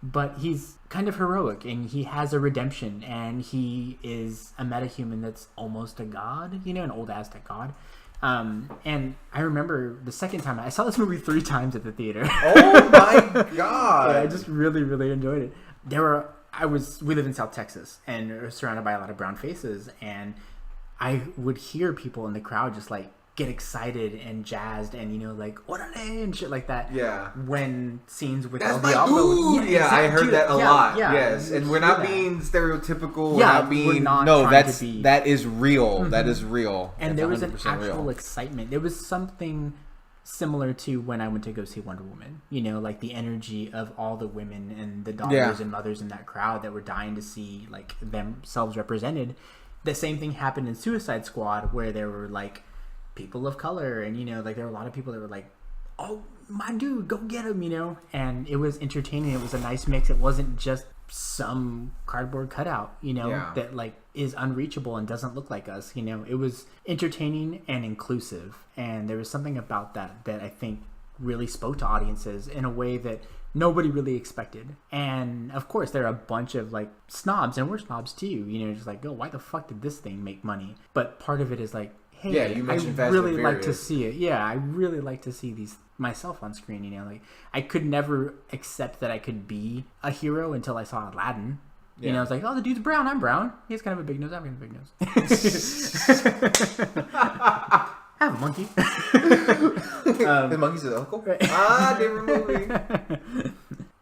But he's kind of heroic and he has a redemption and he is a metahuman that's almost a god, you know, an old Aztec god. And I remember the second time I saw this movie 3 times at the theater. Oh my god! Yeah, I just really, really enjoyed it. We live in South Texas and we're surrounded by a lot of brown faces, and I would hear people in the crowd just like get excited and jazzed and, you know, like orale and shit like that. Yeah. When scenes with El Diablo. Yeah, exactly. I heard that a lot. Yeah. Yes. And we're not being stereotypical. Yeah, we're not that is real. Mm-hmm. That is real. And there was an actual excitement. There was something similar to when I went to go see Wonder Woman. You know, like the energy of all the women and the daughters and mothers in that crowd that were dying to see like themselves represented. The same thing happened in Suicide Squad, where there were like people of color, and, you know, like there were a lot of people that were like, "Oh, my dude, go get him," you know. And it was entertaining. It was a nice mix. It wasn't just some cardboard cutout, you know, Yeah. that like is unreachable and doesn't look like us. You know, it was entertaining and inclusive, and there was something about that I think really spoke to audiences in a way that nobody really expected. And of course there are a bunch of like snobs, and we're snobs too, you know, just like, oh, why the fuck did this thing make money? But part of it is like, hey, Yeah, you mentioned I Fast really and like to Furious. see it. Yeah, I really like to see these myself on screen, you know. Like, I could never accept that I could be a hero until I saw Aladdin. You know, it's like, oh, the dude's brown, I'm brown. He has kind of a big nose, I'm kind of a big nose. I have a monkey. The monkey's his uncle? Different movie.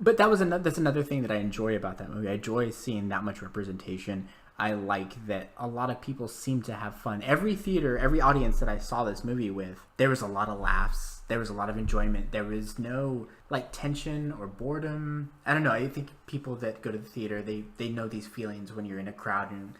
But that's another thing that I enjoy about that movie. I enjoy seeing that much representation. I like that a lot of people seem to have fun. Every theater, every audience that I saw this movie with, there was a lot of laughs. There was a lot of enjoyment. There was no like tension or boredom. I don't know. I think people that go to the theater, they know these feelings when you're in a crowd. And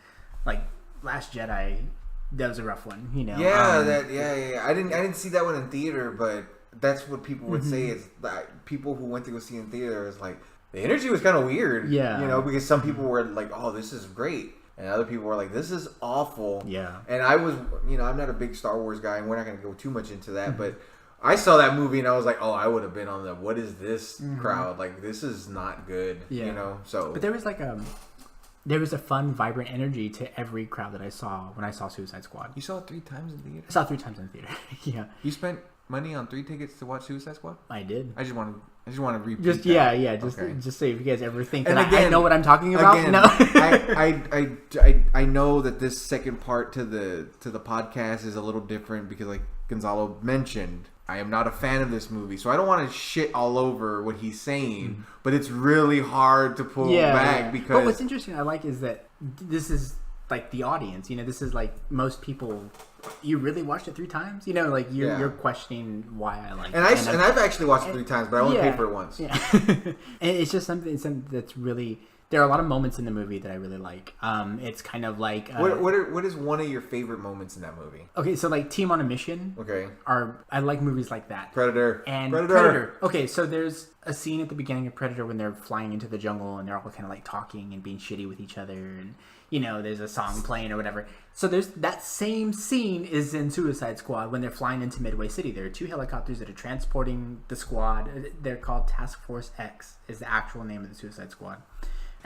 like Last Jedi, that was a rough one, you know. Yeah, I didn't see that one in theater, but that's what people would say is that people who went to go see in theater is like the energy was kind of weird. Yeah. You know, because some people were like, oh, this is great. And other people were like, this is awful. Yeah. And I was, you know, I'm not a big Star Wars guy, and we're not going to go too much into that, but I saw that movie and I was like, oh, I would have been on the what is this crowd? Like, this is not good. Yeah. You know? So. But there was like there was a fun, vibrant energy to every crowd that I saw when I saw Suicide Squad. You saw it 3 times in theater? I saw it 3 times in the theater. Yeah. You spent money on 3 tickets to watch Suicide Squad? I did. I just want to repeat Just that. just say if you guys ever think And that again, I know what I'm talking about. Again, No. I know that this second part to the podcast is a little different because, like Gonzalo mentioned, I am not a fan of this movie, so I don't want to shit all over what he's saying. But it's really hard to pull back because. But what's interesting, I like, is that this is like the audience. You know, this is like most people. You really watched it 3 times? You know, like you're questioning why I like it. And I've actually watched it 3 times, but I only paid for it once. Yeah. And it's just something that's really. There are a lot of moments in the movie that I really like. It's kind of like what is one of your favorite moments in that movie? Okay, so like Team on a Mission. Okay. I like movies like that. Predator. And Predator. Okay, so there's a scene at the beginning of Predator when they're flying into the jungle and they're all kind of like talking and being shitty with each other, and you know, there's a song playing or whatever. So there's that same scene is in Suicide Squad when they're flying into Midway City. There are 2 helicopters that are transporting the squad. They're called Task Force X is the actual name of the Suicide Squad.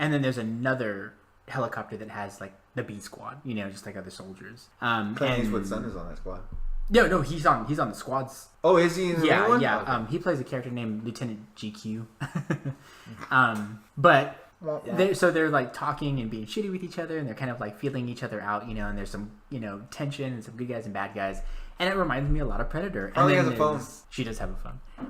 And then there's another helicopter that has like the B Squad, you know, just like other soldiers. Clint Eastwood's son is on that squad. No, he's on the squad's. Oh, is he in the new one? Yeah. Okay. He plays a character named Lieutenant GQ. But they're like talking and being shitty with each other, and they're kind of like feeling each other out, you know. And there's some, you know, tension and some good guys and bad guys, and it reminds me a lot of Predator. Oh, and he has a phone. She does have a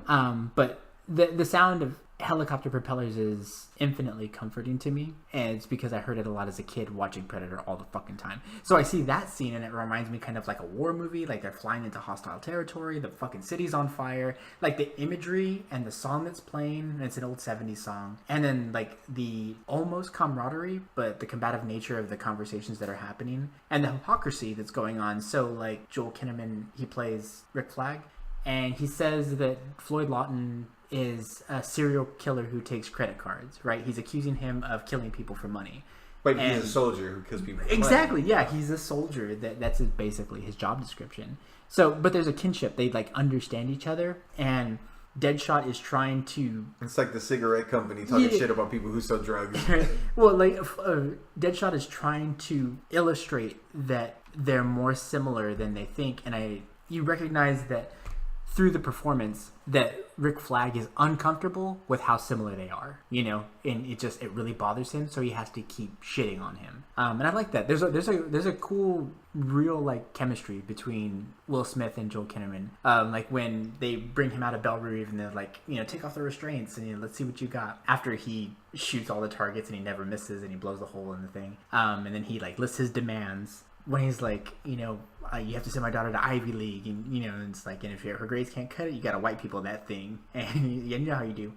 phone. But the sound of helicopter propellers is infinitely comforting to me, and it's because I heard it a lot as a kid watching Predator all the fucking time. So I see that scene and it reminds me kind of like a war movie, like they're flying into hostile territory, the fucking city's on fire, like the imagery and the song that's playing, and it's an old 70s song, and then like the almost camaraderie but the combative nature of the conversations that are happening and the hypocrisy that's going on. So like Joel Kinnaman, he plays Rick Flag, and he says that Floyd Lawton is a serial killer who takes credit cards, right? He's accusing him of killing people for money. But he's a soldier who kills people for exactly, money. Yeah, he's a soldier. That's basically his job description. So, but there's a kinship. They like understand each other, and Deadshot is trying to. It's like the cigarette company talking shit about people who sell drugs. Well, like Deadshot is trying to illustrate that they're more similar than they think, and you recognize that through the performance that Rick Flag is uncomfortable with how similar they are, you know, and it really bothers him, so he has to keep shitting on him. And I like that. There's a cool, real like chemistry between Will Smith and Joel Kinnaman. Like when they bring him out of Belle Reve and they're like, you know, take off the restraints and, you know, let's see what you got. After he shoots all the targets and he never misses and he blows the hole in the thing. And then he like lists his demands. When he's like, you know, you have to send my daughter to Ivy League, and you know, it's like, and if her grades can't cut it, you gotta white people that thing, and you know how you do.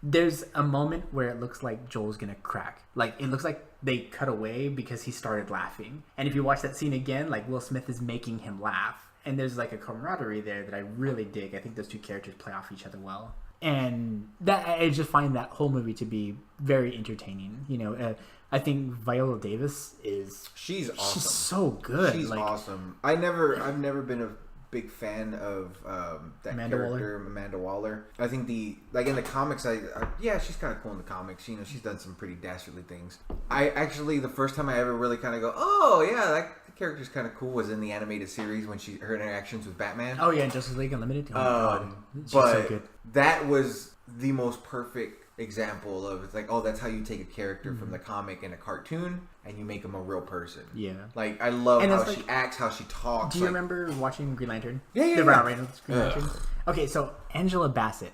There's a moment where it looks like Joel's gonna crack. Like it looks like they cut away because he started laughing. And if you watch that scene again, like Will Smith is making him laugh, and there's like a camaraderie there that I really dig. I think those 2 characters play off each other well. And that I just find that whole movie to be very entertaining. I think Viola Davis she's awesome. She's so good. She's awesome. I've never been a big fan of that character, Amanda Waller. I think in the comics, she's kind of cool in the comics. She's done some pretty dastardly things. I actually, the first time I ever really kind of go, oh yeah, that character's kind of cool, was in the animated series when her interactions with Batman. Oh yeah, Justice League Unlimited. Oh my god, she's but so good. That was the most perfect example of, it's like, oh, that's how you take a character from the comic and a cartoon and you make him a real person. Yeah. Like, I love how she acts, how she talks. Do you remember watching Green Lantern? Yeah. The Ryan Reynolds Green Lantern? Okay, so Angela Bassett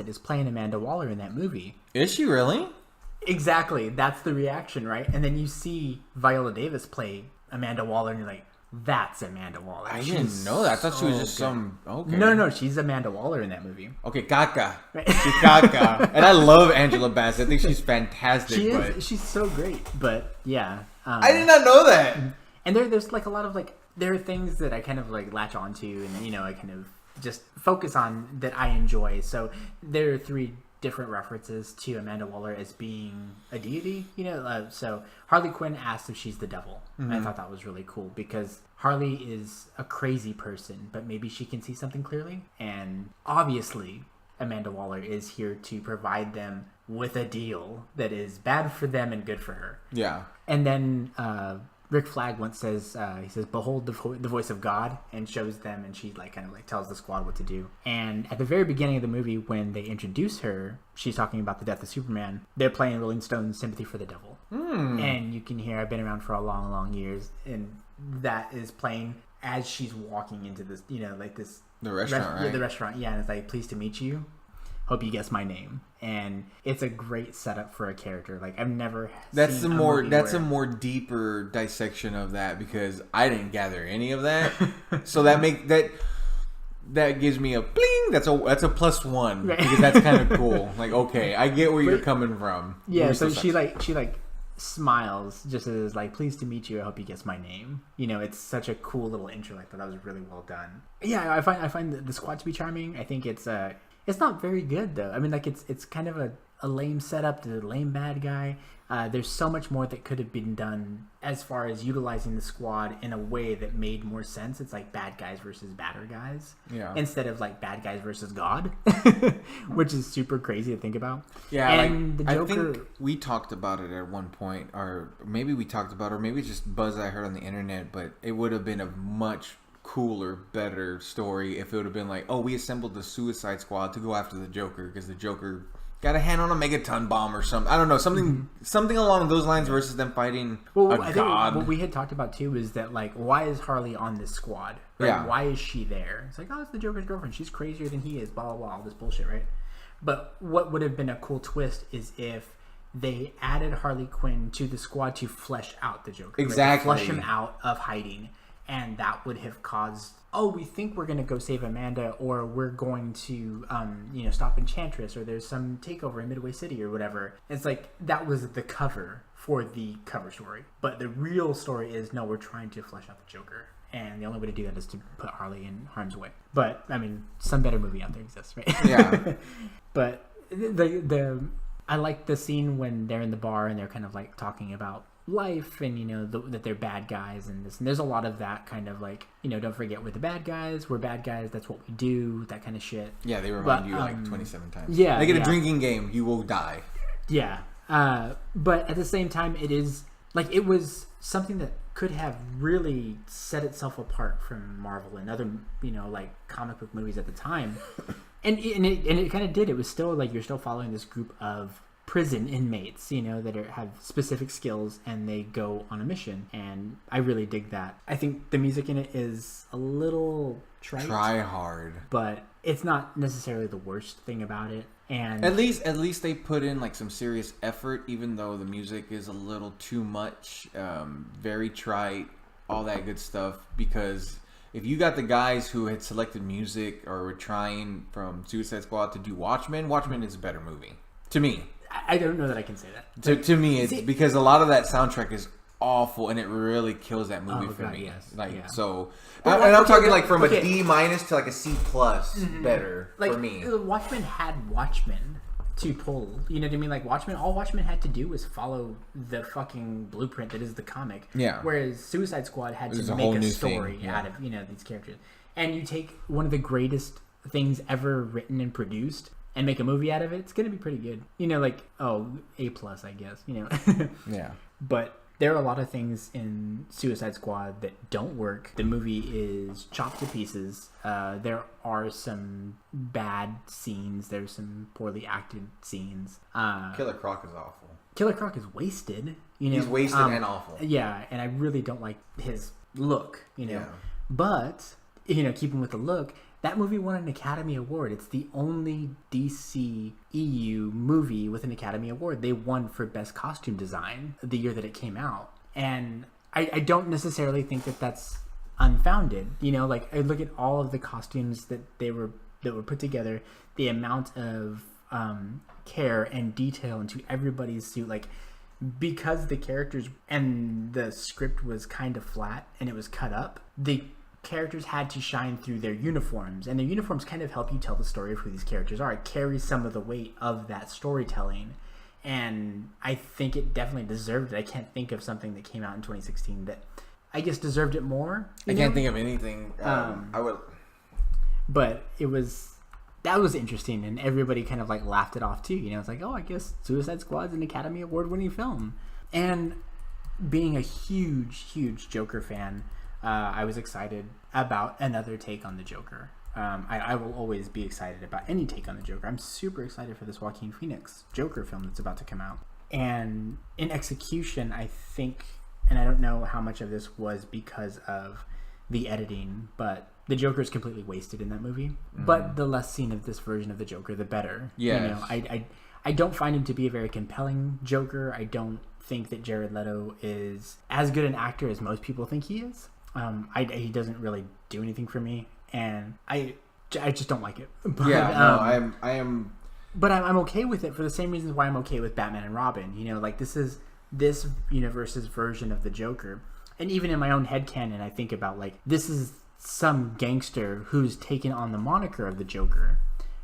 is playing Amanda Waller in that movie. Is she really? Exactly. That's the reaction, right? And then you see Viola Davis play Amanda Waller and you're like, that's Amanda Waller. I didn't know that. I thought she was just some... Okay. No, she's Amanda Waller in that movie. Okay, Kaka. She's Kaka. And I love Angela Bassett. I think she's fantastic. She's so great. But, yeah. I did not know that. And there's like a lot of like... There are things that I kind of like latch onto and, I kind of just focus on that I enjoy. So there are 3 different references to Amanda Waller as being a deity, so Harley Quinn asked if she's the devil. And I thought that was really cool because Harley is a crazy person, but maybe she can see something clearly. And obviously Amanda Waller is here to provide them with a deal that is bad for them and good for her. Yeah. And then Rick Flag once says, he says, behold the voice of God, and shows them, and she kind of tells the squad what to do. And at the very beginning of the movie, when they introduce her, she's talking about the death of Superman. They're playing Rolling Stone's Sympathy for the Devil. And you can hear, I've been around for a long, long years, and that is playing as she's walking into this, this... The restaurant, right? Yeah, the restaurant, yeah, and it's like, pleased to meet you. Hope you guess my name. And it's a great setup for a character. Like, I've never seen a more deeper dissection of that, because I didn't gather any of that. So that gives me a bling. That's a +1, right? Because that's kind of cool. Like, okay, I get where you're coming from. Yeah, so she smiles just as pleased to meet you. I hope you guess my name. It's such a cool little intro. Like, that was really well done. Yeah, I find the squad to be charming. I think it's not very good though. I mean, it's kind of a lame setup, the lame bad guy. There's so much more that could have been done as far as utilizing the squad in a way that made more sense. It's like bad guys versus badder guys, instead of bad guys versus God, which is super crazy to think about. Yeah, and the Joker, I think we talked about it at one point, or maybe we talked about it, or maybe it's just buzz I heard on the internet. But it would have been a much cooler, better story if it would have been like, oh, we assembled the Suicide Squad to go after the Joker because the Joker got a hand on a megaton bomb or something. I don't know, something along those lines versus them fighting a god. What we had talked about too is that why is Harley on this squad? Right? Yeah. Why is she there? It's like, oh, it's the Joker's girlfriend. She's crazier than he is. Blah blah blah. All this bullshit, right? But what would have been a cool twist is if they added Harley Quinn to the squad to flesh out the Joker. Exactly. Right? To flesh him out of hiding. And that would have caused, we think we're going to go save Amanda, or we're going to, stop Enchantress, or there's some takeover in Midway City or whatever. It's like, that was the cover for the cover story. But the real story is, no, we're trying to flesh out the Joker. And the only way to do that is to put Harley in harm's way. But, I mean, some better movie out there exists, right? Yeah. But I like the scene when they're in the bar and they're kind of talking about life and that they're bad guys and this, and there's a lot of that kind of don't forget we're the bad guys, we're bad guys, that's what we do, that kind of shit. Yeah, they remind you 27 times. Yeah, make it a drinking game, you will die. Yeah, but at the same time, it is it was something that could have really set itself apart from Marvel and other comic book movies at the time. and it kind of did. It was still you're still following this group of prison inmates, that have specific skills, and they go on a mission, and I really dig that. I think the music in it is a little try hard, but it's not necessarily the worst thing about it. And at least they put in some serious effort, even though the music is a little too much, very trite, all that good stuff. Because if you got the guys who had selected music or were trying from Suicide Squad to do Watchmen is a better movie to me. I don't know that I can say that. To me, it's because a lot of that soundtrack is awful, and it really kills that movie for me. Yes. Like yeah. so, But and I'm okay, talking like from okay. a D- to like a C+ better Like, for me. Watchmen had Watchmen to pull. You know what I mean? Like all Watchmen had to do was follow the fucking blueprint that is the comic. Yeah. Whereas Suicide Squad had to a make whole a new story thing, yeah. out of these characters. And you take one of the greatest things ever written and produced and make a movie out of it, it's gonna be pretty good. A+, I guess. Yeah. But there are a lot of things in Suicide Squad that don't work. The movie is chopped to pieces. There are some bad scenes. There's some poorly acted scenes. Killer Croc is awful. Killer Croc is wasted. He's wasted and awful. Yeah, and I really don't like his look. Yeah. But keeping with the look, that movie won an Academy Award. It's the only DC EU movie with an Academy Award. They won for Best Costume Design the year that it came out. And I don't necessarily think that that's unfounded. Like I look at all of the costumes that were put together, the amount of care and detail into everybody's suit, like because the characters and the script was kind of flat and it was cut up, the characters had to shine through their uniforms, and their uniforms kind of help you tell the story of who these characters are. It carries some of the weight of that storytelling, and I think it definitely deserved it. I can't think of something that came out in 2016 that I guess deserved it more. I can't think of anything. I would, but that was interesting, and everybody kind of like laughed it off too. It's like, oh, I guess Suicide Squad's an Academy Award-winning film. And being a huge Joker fan, I was excited about another take on the Joker. I will always be excited about any take on the Joker. I'm super excited for this Joaquin Phoenix Joker film that's about to come out. And in execution, I think, and I don't know how much of this was because of the editing, but the Joker is completely wasted in that movie. Mm-hmm. But the less seen of this version of the Joker, the better. Yeah. I don't find him to be a very compelling Joker. I don't think that Jared Leto is as good an actor as most people think he is. He doesn't really do anything for me, and I just don't like it. But, I am. But I'm okay with it for the same reasons why I'm okay with Batman and Robin. Like this is this universe's version of the Joker, and even in my own headcanon, I think about like this is some gangster who's taken on the moniker of the Joker,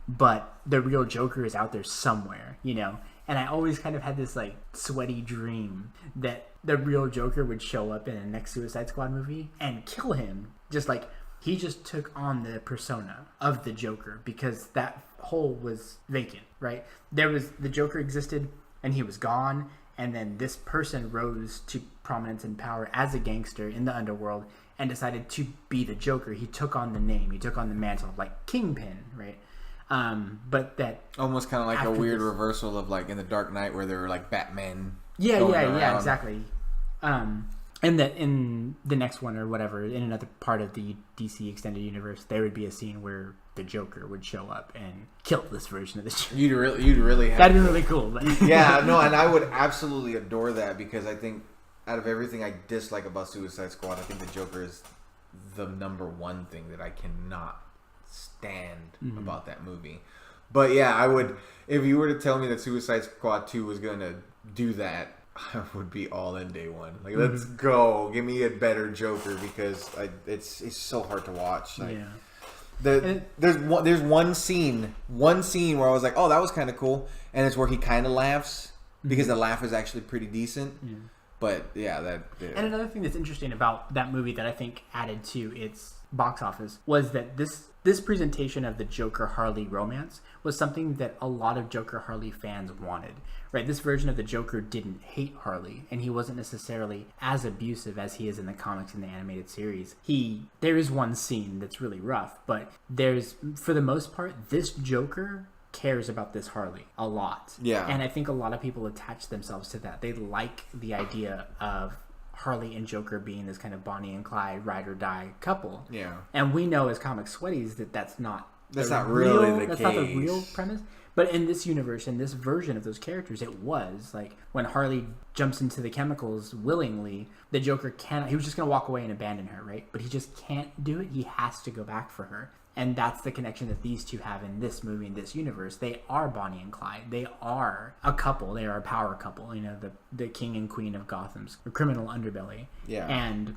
but the real Joker is out there somewhere. And I always kind of had this like sweaty dream that the real Joker would show up in the next Suicide Squad movie and kill him. Just like he just took on the persona of the Joker because that hole was vacant, right? The Joker existed and he was gone. And then this person rose to prominence and power as a gangster in the underworld and decided to be the Joker. He took on the name. He took on the mantle, like Kingpin, right? But that almost kind of like a weird reversal of like in the Dark Knight where there were like Batman. Yeah, exactly. And that in the next one or whatever, in another part of the DC extended universe, there would be a scene where the Joker would show up and kill this version of the Joker. You'd really have that'd be really cool. But yeah, no, and I would absolutely adore that because I think out of everything I dislike about Suicide Squad, I think the Joker is the number one thing that I cannot stand about that movie. But yeah, I would, if you were to tell me that Suicide Squad 2 was going to do that, I would be all in day one. Like, let's go. Give me a better Joker because it's so hard to watch. Like, yeah. There's one scene where I was like, oh, that was kind of cool. And it's where he kind of laughs because the laugh is actually pretty decent. Yeah. But yeah, And another thing that's interesting about that movie that I think added to its box office was that this presentation of the Joker Harley romance was something that a lot of Joker Harley fans wanted, right? This version of the Joker didn't hate Harley, and he wasn't necessarily as abusive as he is in the comics and the animated series. There is one scene that's really rough, but for the most part, this Joker cares about this Harley a lot. Yeah. And I think a lot of people attach themselves to that. They like the idea of Harley and Joker being this kind of Bonnie and Clyde ride or die couple. Yeah. And we know as comic sweaties that's not really the case. That's not the real premise. But in this universe, in this version of those characters, it was like when Harley jumps into the chemicals willingly, the Joker he was just going to walk away and abandon her, right? But he just can't do it. He has to go back for her. And that's the connection that these two have in this movie, in this universe. They are Bonnie and Clyde. They are a couple. They are a power couple. You know, the king and queen of Gotham's criminal underbelly. Yeah. And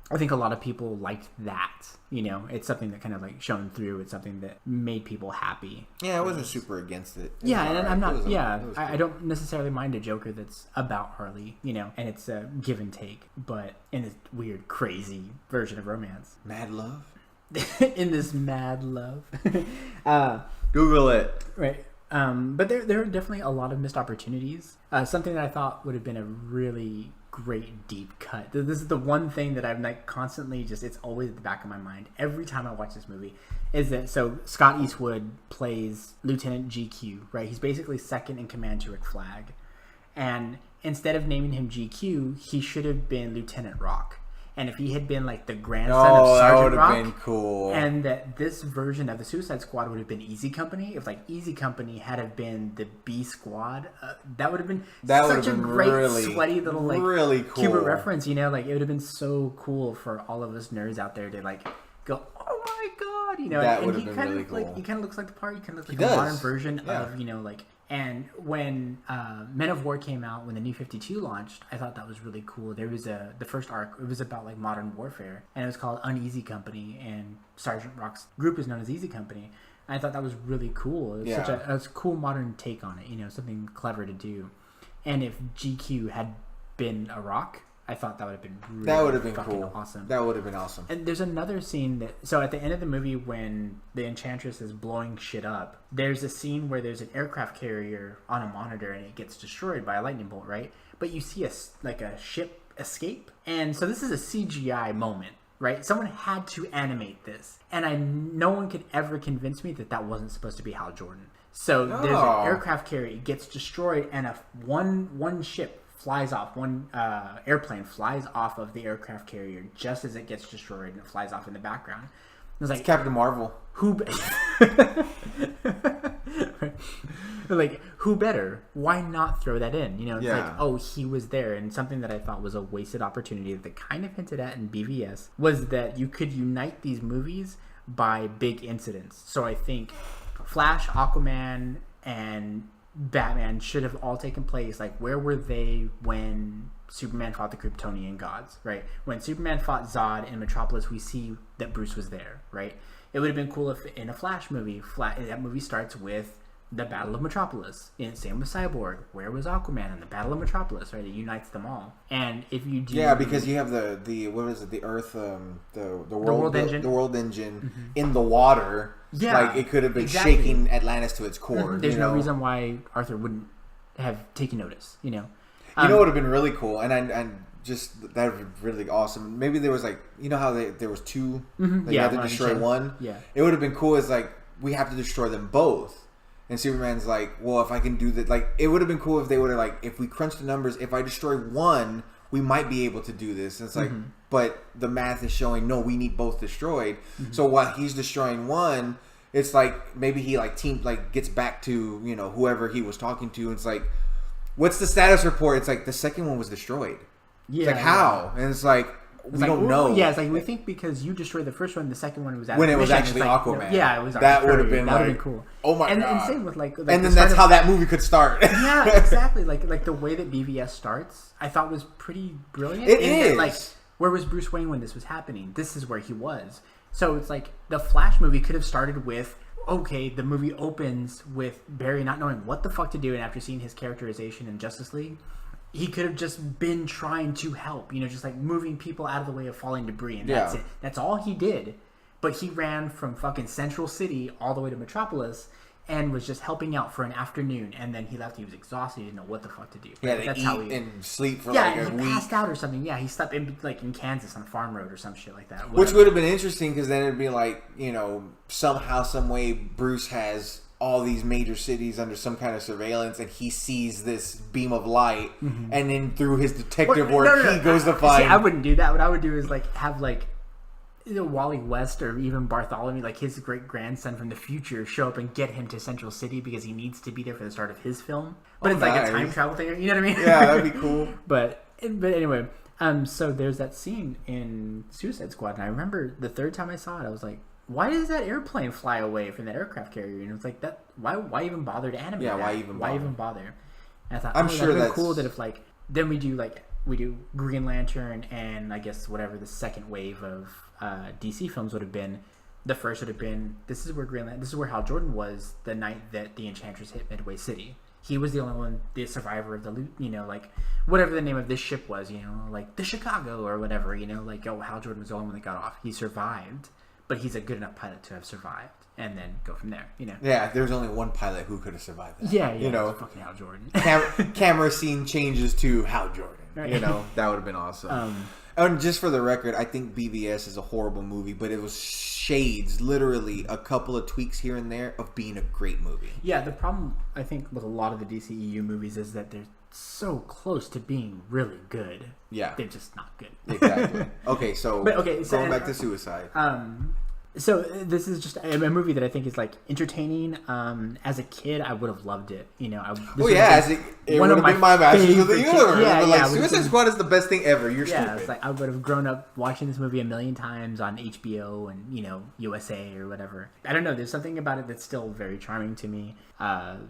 I think a lot of people liked that. You know, it's something that kind of like shone through. It's something that made people happy. Yeah, I wasn't super against it. Yeah, and right. I'm not. Cool. I don't necessarily mind a Joker that's about Harley. You know, and it's a give and take, but in a weird, crazy version of romance. Mad love. In this mad love. Google it. Right. But there are definitely a lot of missed opportunities. Something that I thought would have been a really great deep cut. This is the one thing that I'm like constantly it's always at the back of my mind every time I watch this movie, is that so Scott Eastwood plays Lieutenant GQ, right? He's basically second in command to Rick Flag. And instead of naming him GQ, he should have been Lieutenant Rock. And if he had been like the grandson of Sergeant Rock, been cool. And that this version of the Suicide Squad would have been Easy Company. If like Easy Company had have been the B Squad, that would have been such a great sweaty little like really cool Cuba reference. You know, like it would have been so cool for all of us nerds out there to like go, oh my god, you know. That and would he have been kind really of cool. like he kind of looks like the part. He kind of looks like a modern version of like. And when Men of War came out, when the New 52 launched, I thought that was really cool. There was the first arc, it was about like modern warfare, and it was called Uneasy Company, and Sergeant Rock's group is known as Easy Company. And I thought that was really cool. It was such a cool modern take on it, you know, something clever to do. And if GQ had been a Rock, I thought that would have been really cool. Awesome. That would have been awesome. And there's another scene so at the end of the movie when the Enchantress is blowing shit up, there's a scene where there's an aircraft carrier on a monitor and it gets destroyed by a lightning bolt, right? But you see a ship escape. And so this is a CGI moment, right? Someone had to animate this. And no one could ever convince me that wasn't supposed to be Hal Jordan. So there's an aircraft carrier, it gets destroyed, and one ship flies off. One airplane flies off of the aircraft carrier just as it gets destroyed, and it flies off in the background. It's like Captain Marvel. Who better? Why not throw that in? You know, it's like, oh, he was there. And something that I thought was a wasted opportunity that they kind of hinted at in BVS was that you could unite these movies by big incidents. So I think Flash, Aquaman, and Batman should have all taken place. Like, where were they when Superman fought the Kryptonian gods, right? When Superman fought Zod in Metropolis, we see that Bruce was there, right? It would have been cool if in a Flash movie, that movie starts with the Battle of Metropolis. And same with Cyborg. Where was Aquaman in the Battle of Metropolis, right? It unites them all. And if you do... Yeah, because you have the what is it? The Earth, the world engine. The world engine in the water. Yeah. Like, it could have been shaking Atlantis to its core. There's no reason why Arthur wouldn't have taken notice, you know? You know what would have been really cool? And just, that would be really awesome. Maybe there was like, you know how there was two? You had to destroy one? Yeah. It would have been cool as like, we have to destroy them both. And Superman's like, well, if I can do that, like, it would have been cool if they would have, like, if we crunch the numbers, if I destroy one, we might be able to do this. And it's like, but the math is showing, no, we need both destroyed. So while he's destroying one, it's like, maybe he, like, gets back to, you know, whoever he was talking to. And it's like, what's the status report? It's like, the second one was destroyed. Yeah. It's like, how? And it's like, we don't know. Yeah, it's like, we think because you destroyed the first one, the second one was when it was actually Aquaman. Yeah, it was. That would have been cool. Oh my god! And same with like and then that's how that movie could start. Yeah, exactly. Like the way that BVS starts, I thought was pretty brilliant. It is. That, like, where was Bruce Wayne when this was happening? This is where he was. So it's like the Flash movie could have started with, okay, the movie opens with Barry not knowing what the fuck to do, and after seeing his characterization in Justice League, he could have just been trying to help, you know, just like moving people out of the way of falling debris, and that's it. That's all he did. But he ran from fucking Central City all the way to Metropolis and was just helping out for an afternoon, and then he left. He was exhausted. He didn't know what the fuck to do. Yeah, that's eat how he and sleep for yeah, like a he week. passed out or something. Yeah, he slept in Kansas on a farm road or some shit like that. Which would have been interesting because then it'd be like, you know, somehow, some way, Bruce has all these major cities under some kind of surveillance, and he sees this beam of light, and then through his detective work, he goes to find. See, I wouldn't do that. What I would do is like have like, you know, Wally West or even Bartholomew, like his great grandson from the future, show up and get him to Central City because he needs to be there for the start of his film. But it's like a time travel thing. You know what I mean? Yeah, that'd be cool. But anyway, so there's that scene in Suicide Squad, and I remember the third time I saw it, I was like, why does that airplane fly away from that aircraft carrier? And it's like that. Why even bother to animate? Yeah, that? Why even bother? And I thought, I'm sure that's cool that if like then we do Green Lantern and I guess whatever the second wave of DC films would have been. The first would have been this is where Hal Jordan was the night that the Enchantress hit Midway City. He was the only one, the survivor of the loot, like whatever the name of this ship was, like the Chicago or whatever, like Hal Jordan was the only one that got off. He survived, but he's a good enough pilot to have survived, and then go from there, Yeah, there's only one pilot who could have survived that. Yeah, it's fucking Hal Jordan. Camera scene changes to Hal Jordan. Right. That would have been awesome. And just for the record, I think BVS is a horrible movie, but it was shades, literally a couple of tweaks here and there of being a great movie. Yeah, the problem, I think, with a lot of the DCEU movies is that they're so close to being really good. Yeah. They're just not good. Exactly. So going back to Suicide. So this is just a movie that I think is like entertaining. As a kid, I would have loved it. It would have been my Masters of the Universe. Suicide Squad is the best thing ever. You're stupid. It's like I would have grown up watching this movie a million times on HBO and USA or whatever. I don't know. There's something about it that's still very charming to me.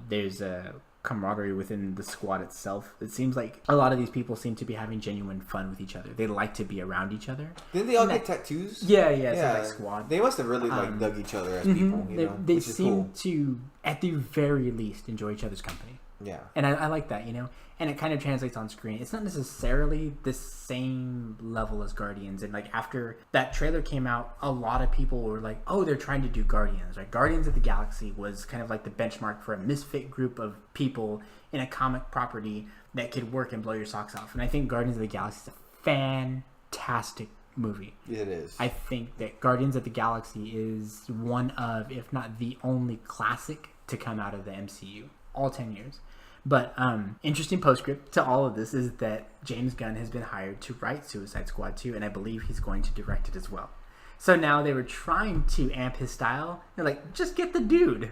There's a camaraderie within the squad itself. It seems like a lot of these people seem to be having genuine fun with each other. They like to be around each other. Didn't they all get tattoos? Yeah. It's like squad. They must have really dug each other as people. They seem to, at the very least, enjoy each other's company. Yeah, and I like that, and it kind of translates on screen. It's not necessarily the same level as Guardians, and like after that trailer came out, a lot of people were like, "Oh, they're trying to do Guardians." Right? Guardians of the Galaxy was kind of like the benchmark for a misfit group of people in a comic property that could work and blow your socks off. And I think Guardians of the Galaxy is a fantastic movie. It is. I think that Guardians of the Galaxy is one of, if not the only classic to come out of the MCU. All 10 years. But interesting postscript to all of this is that James Gunn has been hired to write Suicide Squad 2, and I believe he's going to direct it as well. So now they were trying to amp his style. They're like, just get the dude.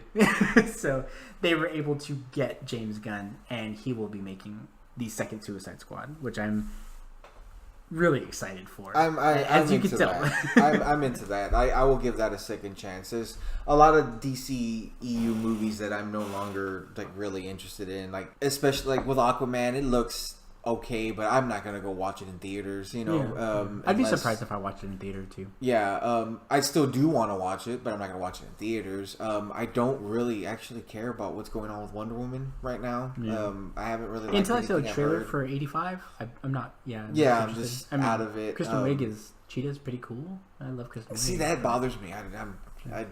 So they were able to get James Gunn, and he will be making the second Suicide Squad, which I'm really excited for. I'm into that. I will give that a second chance. There's a lot of DC EU movies that I'm no longer like really interested in. Like especially like with Aquaman, it looks okay, but I'm not gonna go watch it in theaters. I'd be surprised if I watched it in theater too. Yeah, I still do want to watch it, but I'm not gonna watch it in theaters. I don't really actually care about what's going on with Wonder Woman right now. Yeah. I haven't really until I saw a trailer for 85. I'm not. Yeah. I'm just out of it. Kristen Wiig is Cheetah's pretty cool. I love Kristen Wiig. See, that bothers me. I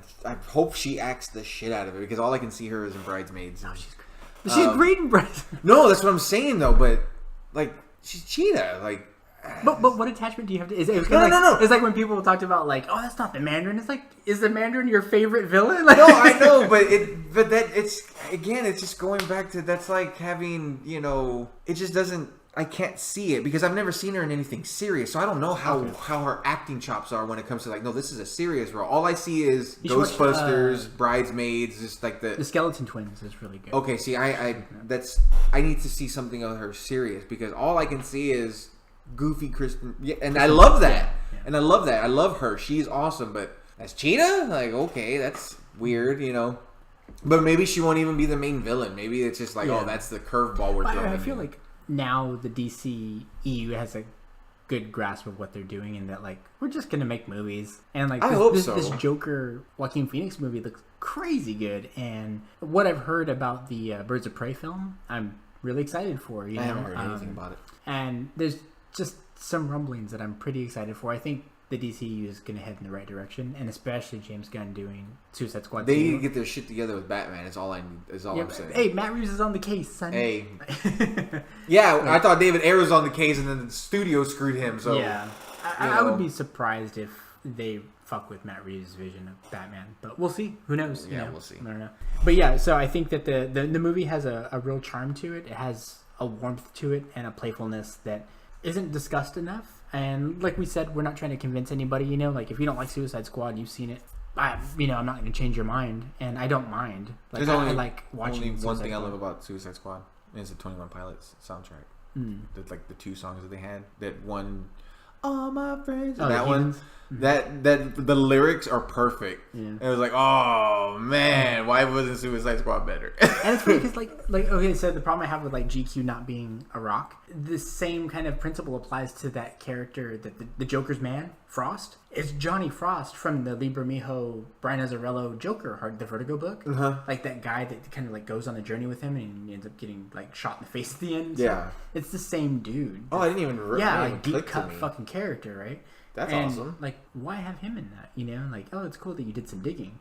hope she acts the shit out of it because all I can see her is in Bridesmaids. No, she's great in Bridesmaids. No, that's what I'm saying though. But like, she's Cheetah. Like, but what attachment do you have to? No. It's like when people talked about like, oh, that's not the Mandarin. It's like, is the Mandarin your favorite villain? Like, no, I know, but it's just going back to that's like having it just doesn't. I can't see it because I've never seen her in anything serious, so I don't know how her acting chops are when it comes to like, no, this is a serious role. All I see is Ghostbusters, Bridesmaids, just like the Skeleton Twins is really good. Okay, see, I need to see something of her serious because all I can see is goofy Kristen, and I love that, and I love that. I love her. She's awesome, but as Cheetah, like, okay, that's weird, But maybe she won't even be the main villain. Maybe it's just like, oh, that's the curveball we're throwing. I feel like now the DC EU has a good grasp of what they're doing, and that like we're just gonna make movies, and like this Joker Joaquin Phoenix movie looks crazy good, and what I've heard about the Birds of Prey film, I'm really excited for. I haven't heard anything about it, and there's just some rumblings that I'm pretty excited for. I think the DCU is going to head in the right direction, and especially James Gunn doing Suicide Squad. They need to get their shit together with Batman. Is all I'm saying. Hey, Matt Reeves is on the case, son. Hey, yeah, I thought David Ayer was on the case, and then the studio screwed him. So yeah, I would be surprised if they fuck with Matt Reeves' vision of Batman, but we'll see. Who knows? Yeah, we'll see. I don't know. But yeah, so I think that the movie has a real charm to it. It has a warmth to it and a playfulness that isn't discussed enough. And like we said, we're not trying to convince anybody, like if you don't like Suicide Squad, you've seen it, I'm not going to change your mind, and I don't mind. Like, I like watching only one thing Squad. I love about Suicide Squad is the 21 Pilots soundtrack. The 2 songs that they had. That one, all my friends. Oh, That one. That the lyrics are perfect. Yeah. And it was like, oh man, why wasn't Suicide Squad better? And it's funny because like okay, so the problem I have with like GQ not being a rock, the same kind of principle applies to that character that the Joker's man, Frost. It's Johnny Frost from the Liber Mijo Brian Azzarello Joker, the Vertigo book. Like that guy that kind of like goes on a journey with him and he ends up getting like shot in the face at the end. So yeah, it's the same dude. Oh, I didn't even like deep cut fucking character, right? That's awesome. Like, why have him in that? You know, like, oh, it's cool that you did some digging.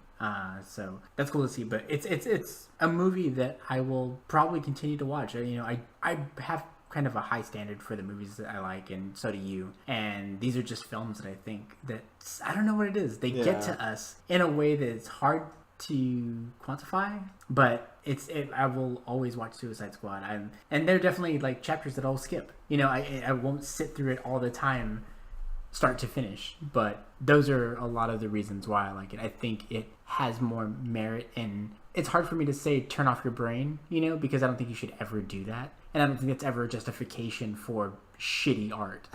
So that's cool to see. But it's a movie that I will probably continue to watch. You know, I have kind of a high standard for the movies that I like, and so do you. And these are just films that I think that I don't know what it is. They get to us in a way that it's hard to quantify, but I will always watch Suicide Squad. And there are definitely like chapters that I'll skip. You know, I won't sit through it all the time, start to finish, but those are a lot of the reasons why I like it. I think it has more merit, and it's hard for me to say turn off your brain, you know, because I don't think you should ever do that, and I don't think that's ever a justification for shitty art.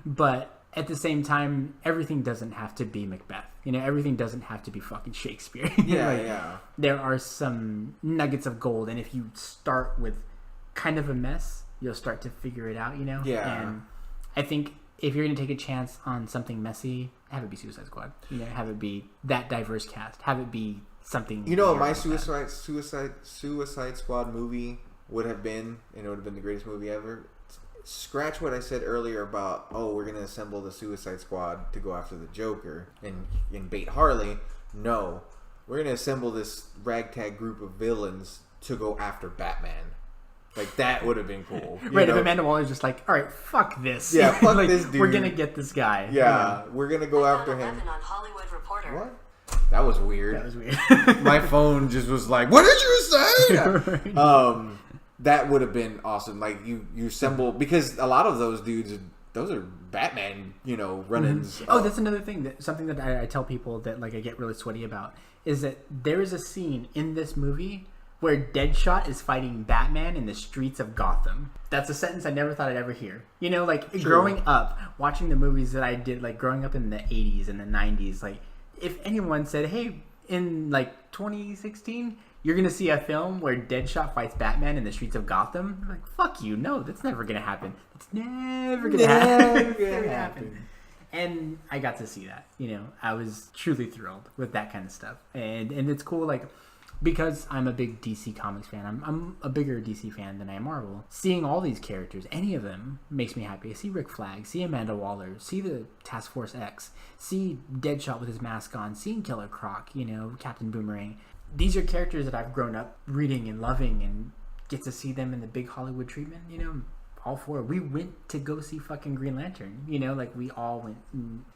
But at the same time, everything doesn't have to be Macbeth, you know, everything doesn't have to be fucking Shakespeare. There are some nuggets of gold, and if you start with kind of a mess, you'll start to figure it out, you know. And I think if you're going to take a chance on something messy, have it be Suicide Squad. You know, have it be that diverse cast. Have it be something. You know what my Suicide Squad movie would have been, and it would have been the greatest movie ever? Scratch what I said earlier about, oh, we're going to assemble the Suicide Squad to go after the Joker and bait Harley. No. We're going to assemble this ragtag group of villains to go after Batman. Like, that would have been cool. Right, if Amanda Waller's just like, all right, fuck this. Yeah, fuck like, this dude. We're going to get this guy. Yeah, we're going to go after him. On Hollywood Reporter. What? That was weird. That was weird. My phone just was like, what did you say? Right. That would have been awesome. Like, you assemble, because a lot of those dudes, those are Batman, you know, run-ins. Oh, that's another thing. Something that I tell people that, like, I get really sweaty about, is that there is a scene in this movie where Deadshot is fighting Batman in the streets of Gotham. That's a sentence I never thought I'd ever hear. You know, like, growing up, watching the movies that I did, like, growing up in the 80s and the 90s, like, if anyone said, hey, in, like, 2016, you're going to see a film where Deadshot fights Batman in the streets of Gotham, I'm like, fuck you, no, that's never going to happen. It's never going to happen. And I got to see that, you know. I was truly thrilled with that kind of stuff. And it's cool, like, because I'm a big DC Comics fan, I'm a bigger DC fan than I am Marvel. Seeing all these characters, any of them, makes me happy. I see Rick Flag, see Amanda Waller, see the Task Force X, see Deadshot with his mask on, seeing Killer Croc, you know, Captain Boomerang. These are characters that I've grown up reading and loving, and get to see them in the big Hollywood treatment, you know. All four. We went to go see fucking Green Lantern, you know, like we all went,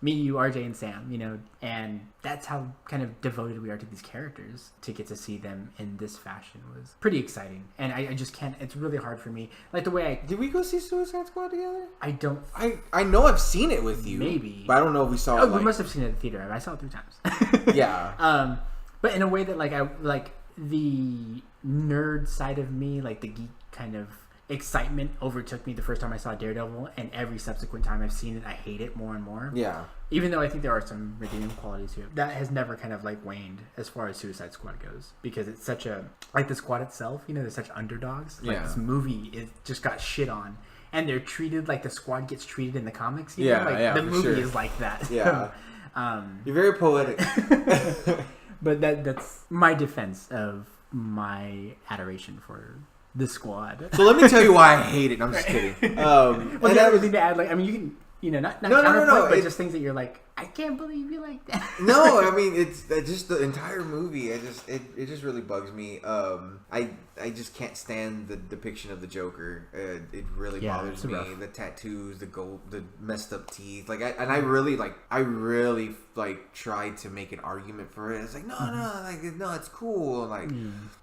me, you, RJ, and Sam, you know, and that's how kind of devoted we are to these characters. To get to see them in this fashion was pretty exciting, and I just can't, it's really hard for me, like the way Did we go see Suicide Squad together? I know I've seen it with you. Maybe. But I don't know if we saw it. We must have seen it at the theater. I saw it 3 times. Yeah. But in a way that, like, I, like, the nerd side of me, like the geek kind of excitement overtook me the first time I saw Daredevil, and every subsequent time I've seen it, I hate it more and more. Yeah. Even though I think there are some redeeming qualities to it, that has never kind of like waned as far as Suicide Squad goes, because it's such a, like, the squad itself, you know, they're such underdogs. Like, this movie just got shit on, and they're treated like the squad gets treated in the comics. You know? Like, the movie is like that. Yeah. You're very poetic. But that's my defense of my adoration for the squad. So let me tell you why I hate it. I'm just kidding. Well, the other thing to add, like, I mean, you can, you know, not no, but just things that you're like, I can't believe you like that. No, I mean, it's just the entire movie. It just really bugs me. I just can't stand the depiction of the Joker. It really bothers me. Rough. The tattoos, the gold, the messed up teeth. Like, I really tried to make an argument for it. It's like, no, it's cool. Like,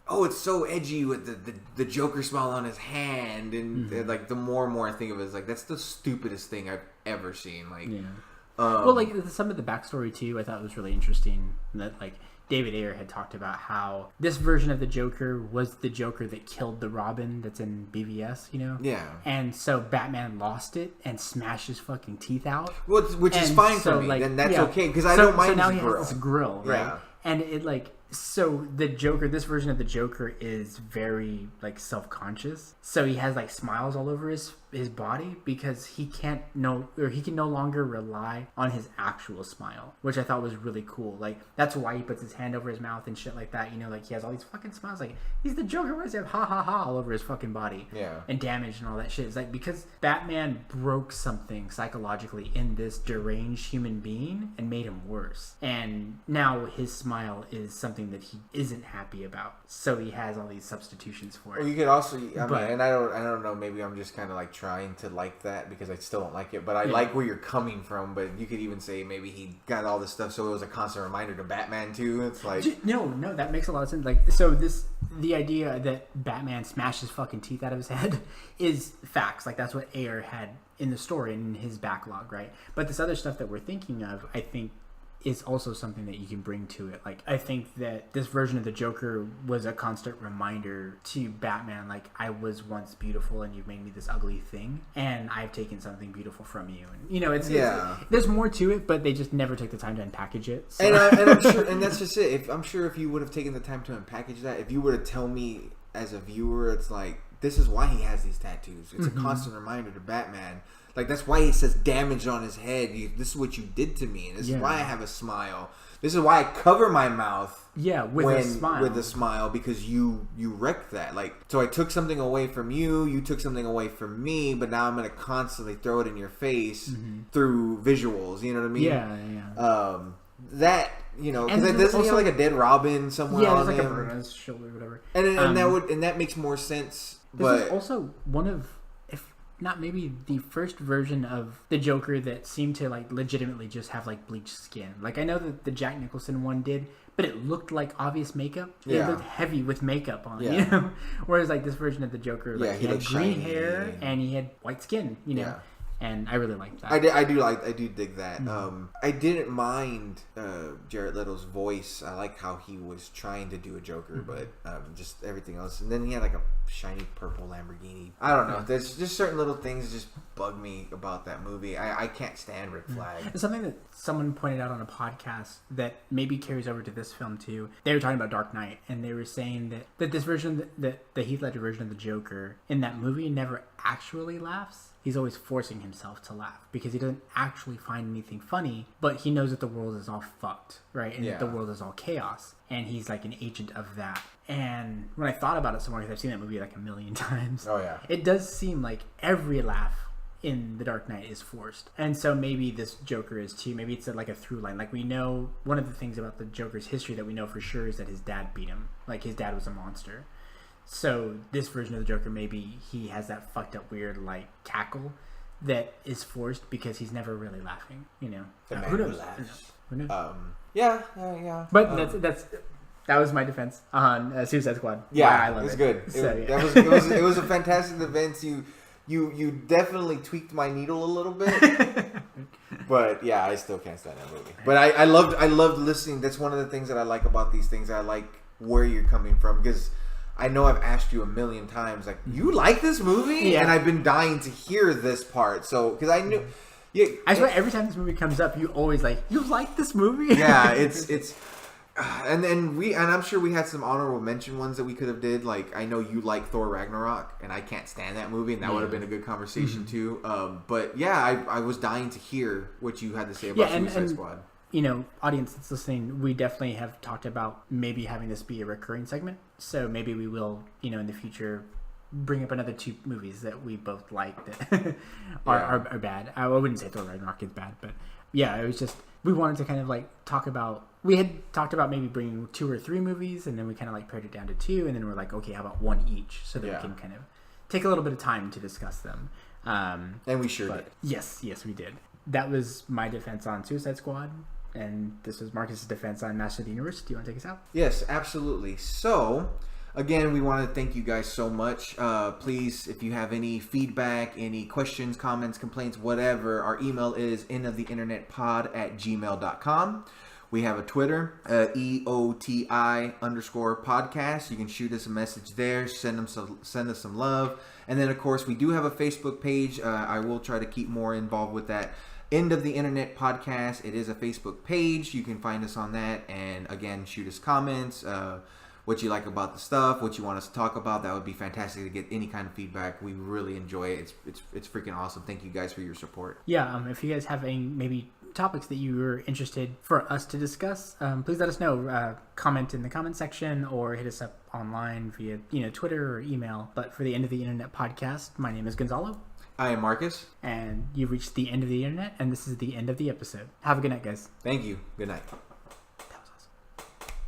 oh, it's so edgy with the Joker smile on his hand, and like, the more and more I think of it, it's like, that's the stupidest thing I've ever seen. Like, well, like, some of the backstory too, I thought was really interesting. That, like, David Ayer had talked about how this version of the Joker was the Joker that killed the Robin that's in BVS, you know? Yeah. And so Batman lost it and smashed his fucking teeth out. Which is fine for me. Like, then that's okay, because I don't mind so now his he grill. has this grill, right? Yeah. And it like... So the Joker, this version of the Joker is very like self-conscious. So he has like smiles all over his body because he can no longer rely on his actual smile, which I thought was really cool. Like that's why he puts his hand over his mouth and shit like that. You know, like he has all these fucking smiles. Like he's the Joker, where he have ha ha ha all over his fucking body. Yeah. And damage and all that shit. It's like because Batman broke something psychologically in this deranged human being and made him worse. And now his smile is something that he isn't happy about, so he has all these substitutions for it. Well, you could also, I mean, and I don't know, maybe I'm just kind of like trying to like that because I still don't like it, but I like where you're coming from. But you could even say maybe he got all this stuff, so it was a constant reminder to Batman too. It's like no, that makes a lot of sense. Like so, the idea that Batman smashed his fucking teeth out of his head is facts. Like that's what Ayer had in the story and in his backlog, right? But this other stuff that we're thinking of, I think, is also something that you can bring to it. Like I think that this version of the Joker was a constant reminder to Batman, like I was once beautiful and you've made me this ugly thing and I've taken something beautiful from you. And you know, it's there's more to it, but they just never took the time to unpackage it. So. And I'm sure, and that's just it. I'm sure if you would have taken the time to unpackage that, if you were to tell me as a viewer, it's like this is why he has these tattoos. It's a constant reminder to Batman. Like, that's why he says damage on his head. This is what you did to me. And this is why I have a smile. This is why I cover my mouth. Yeah, with a smile. Because you wrecked that. Like, so I took something away from you. You took something away from me. But now I'm going to constantly throw it in your face through visuals. You know what I mean? Yeah. That, you know, because doesn't he have like a dead Robin somewhere on him? Yeah, there's like a bird on his shoulder or whatever. And that makes more sense. This is also one of... not maybe the first version of the Joker that seemed to like legitimately just have like bleached skin. Like I know that the Jack Nicholson one did, but it looked like obvious makeup. It looked heavy with makeup on, you know? Whereas like this version of the Joker, like he had green hair and he had white skin, you know? And I really liked that. I do dig that. I didn't mind Jared Leto's voice. I like how he was trying to do a Joker, but just everything else. And then he had like a shiny purple Lamborghini. I don't know. There's just certain little things that just bug me about that movie. I can't stand Rick Flag. It's something that someone pointed out on a podcast that maybe carries over to this film too. They were talking about Dark Knight, and they were saying that this version, that the Heath Ledger version of the Joker in that movie never actually laughs. He's always forcing himself to laugh because he doesn't actually find anything funny, but he knows that the world is all fucked, right? And that the world is all chaos. And he's like an agent of that. And when I thought about it some more, because I've seen that movie like a million times, it does seem like every laugh in The Dark Knight is forced. And so maybe this Joker is too. Maybe it's like a through line. Like we know, one of the things about the Joker's history that we know for sure is that his dad beat him. Like his dad was a monster. So this version of the Joker, maybe he has that fucked up weird like cackle that is forced because he's never really laughing, you know. Who knows? Who knows? Yeah. But that was my defense on Suicide Squad. Yeah, I love it was it. good. So, it was a fantastic defense. You definitely tweaked my needle a little bit. But yeah, I still can't stand that movie. But I loved listening. That's one of the things that I like about these things. I like where you're coming from because I know I've asked you a million times, like, you like this movie? Yeah. And I've been dying to hear this part. So, because I knew... Yeah, I swear every time this movie comes up, you always like, you like this movie? Yeah, it's... And I'm sure we had some honorable mention ones that we could have did. Like, I know you like Thor Ragnarok, and I can't stand that movie, and that would have been a good conversation too. But yeah, I was dying to hear what you had to say about Suicide Squad. You know, audience that's listening, we definitely have talked about maybe having this be a recurring segment. So maybe we will, you know, in the future, bring up another 2 movies that we both like that are bad. I wouldn't say Thor Ragnarok is bad, but yeah, it was just, we wanted to kind of like talk about, we had talked about maybe bringing 2 or 3 movies, and then we kind of like pared it down to 2, and then we're like, okay, how about 1 each? So that we can kind of take a little bit of time to discuss them. And we sure did. Yes, we did. That was my defense on Suicide Squad. And this was Marcus's defense on Master of the Universe. Do you want to take us out? Yes, absolutely. So, again, we want to thank you guys so much. Please, if you have any feedback, any questions, comments, complaints, whatever, our email is endoftheinternetpod@gmail.com. We have a Twitter, EOTI_podcast. You can shoot us a message there, send us some love. And then, of course, we do have a Facebook page. I will try to keep more involved with that. End of the Internet podcast. It is a Facebook page. You can find us on that. And again, shoot us comments, what you like about the stuff, what you want us to talk about. That would be fantastic to get any kind of feedback. We really enjoy it. It's freaking awesome. Thank you guys for your support. Yeah, if you guys have any maybe topics that you were interested for us to discuss, please let us know. Comment in the comment section or hit us up online via Twitter or email. But for the End of the Internet podcast, my name is Gonzalo. I am Marcus. And you've reached the end of the internet, and this is the end of the episode. Have a good night, guys. Thank you. Good night.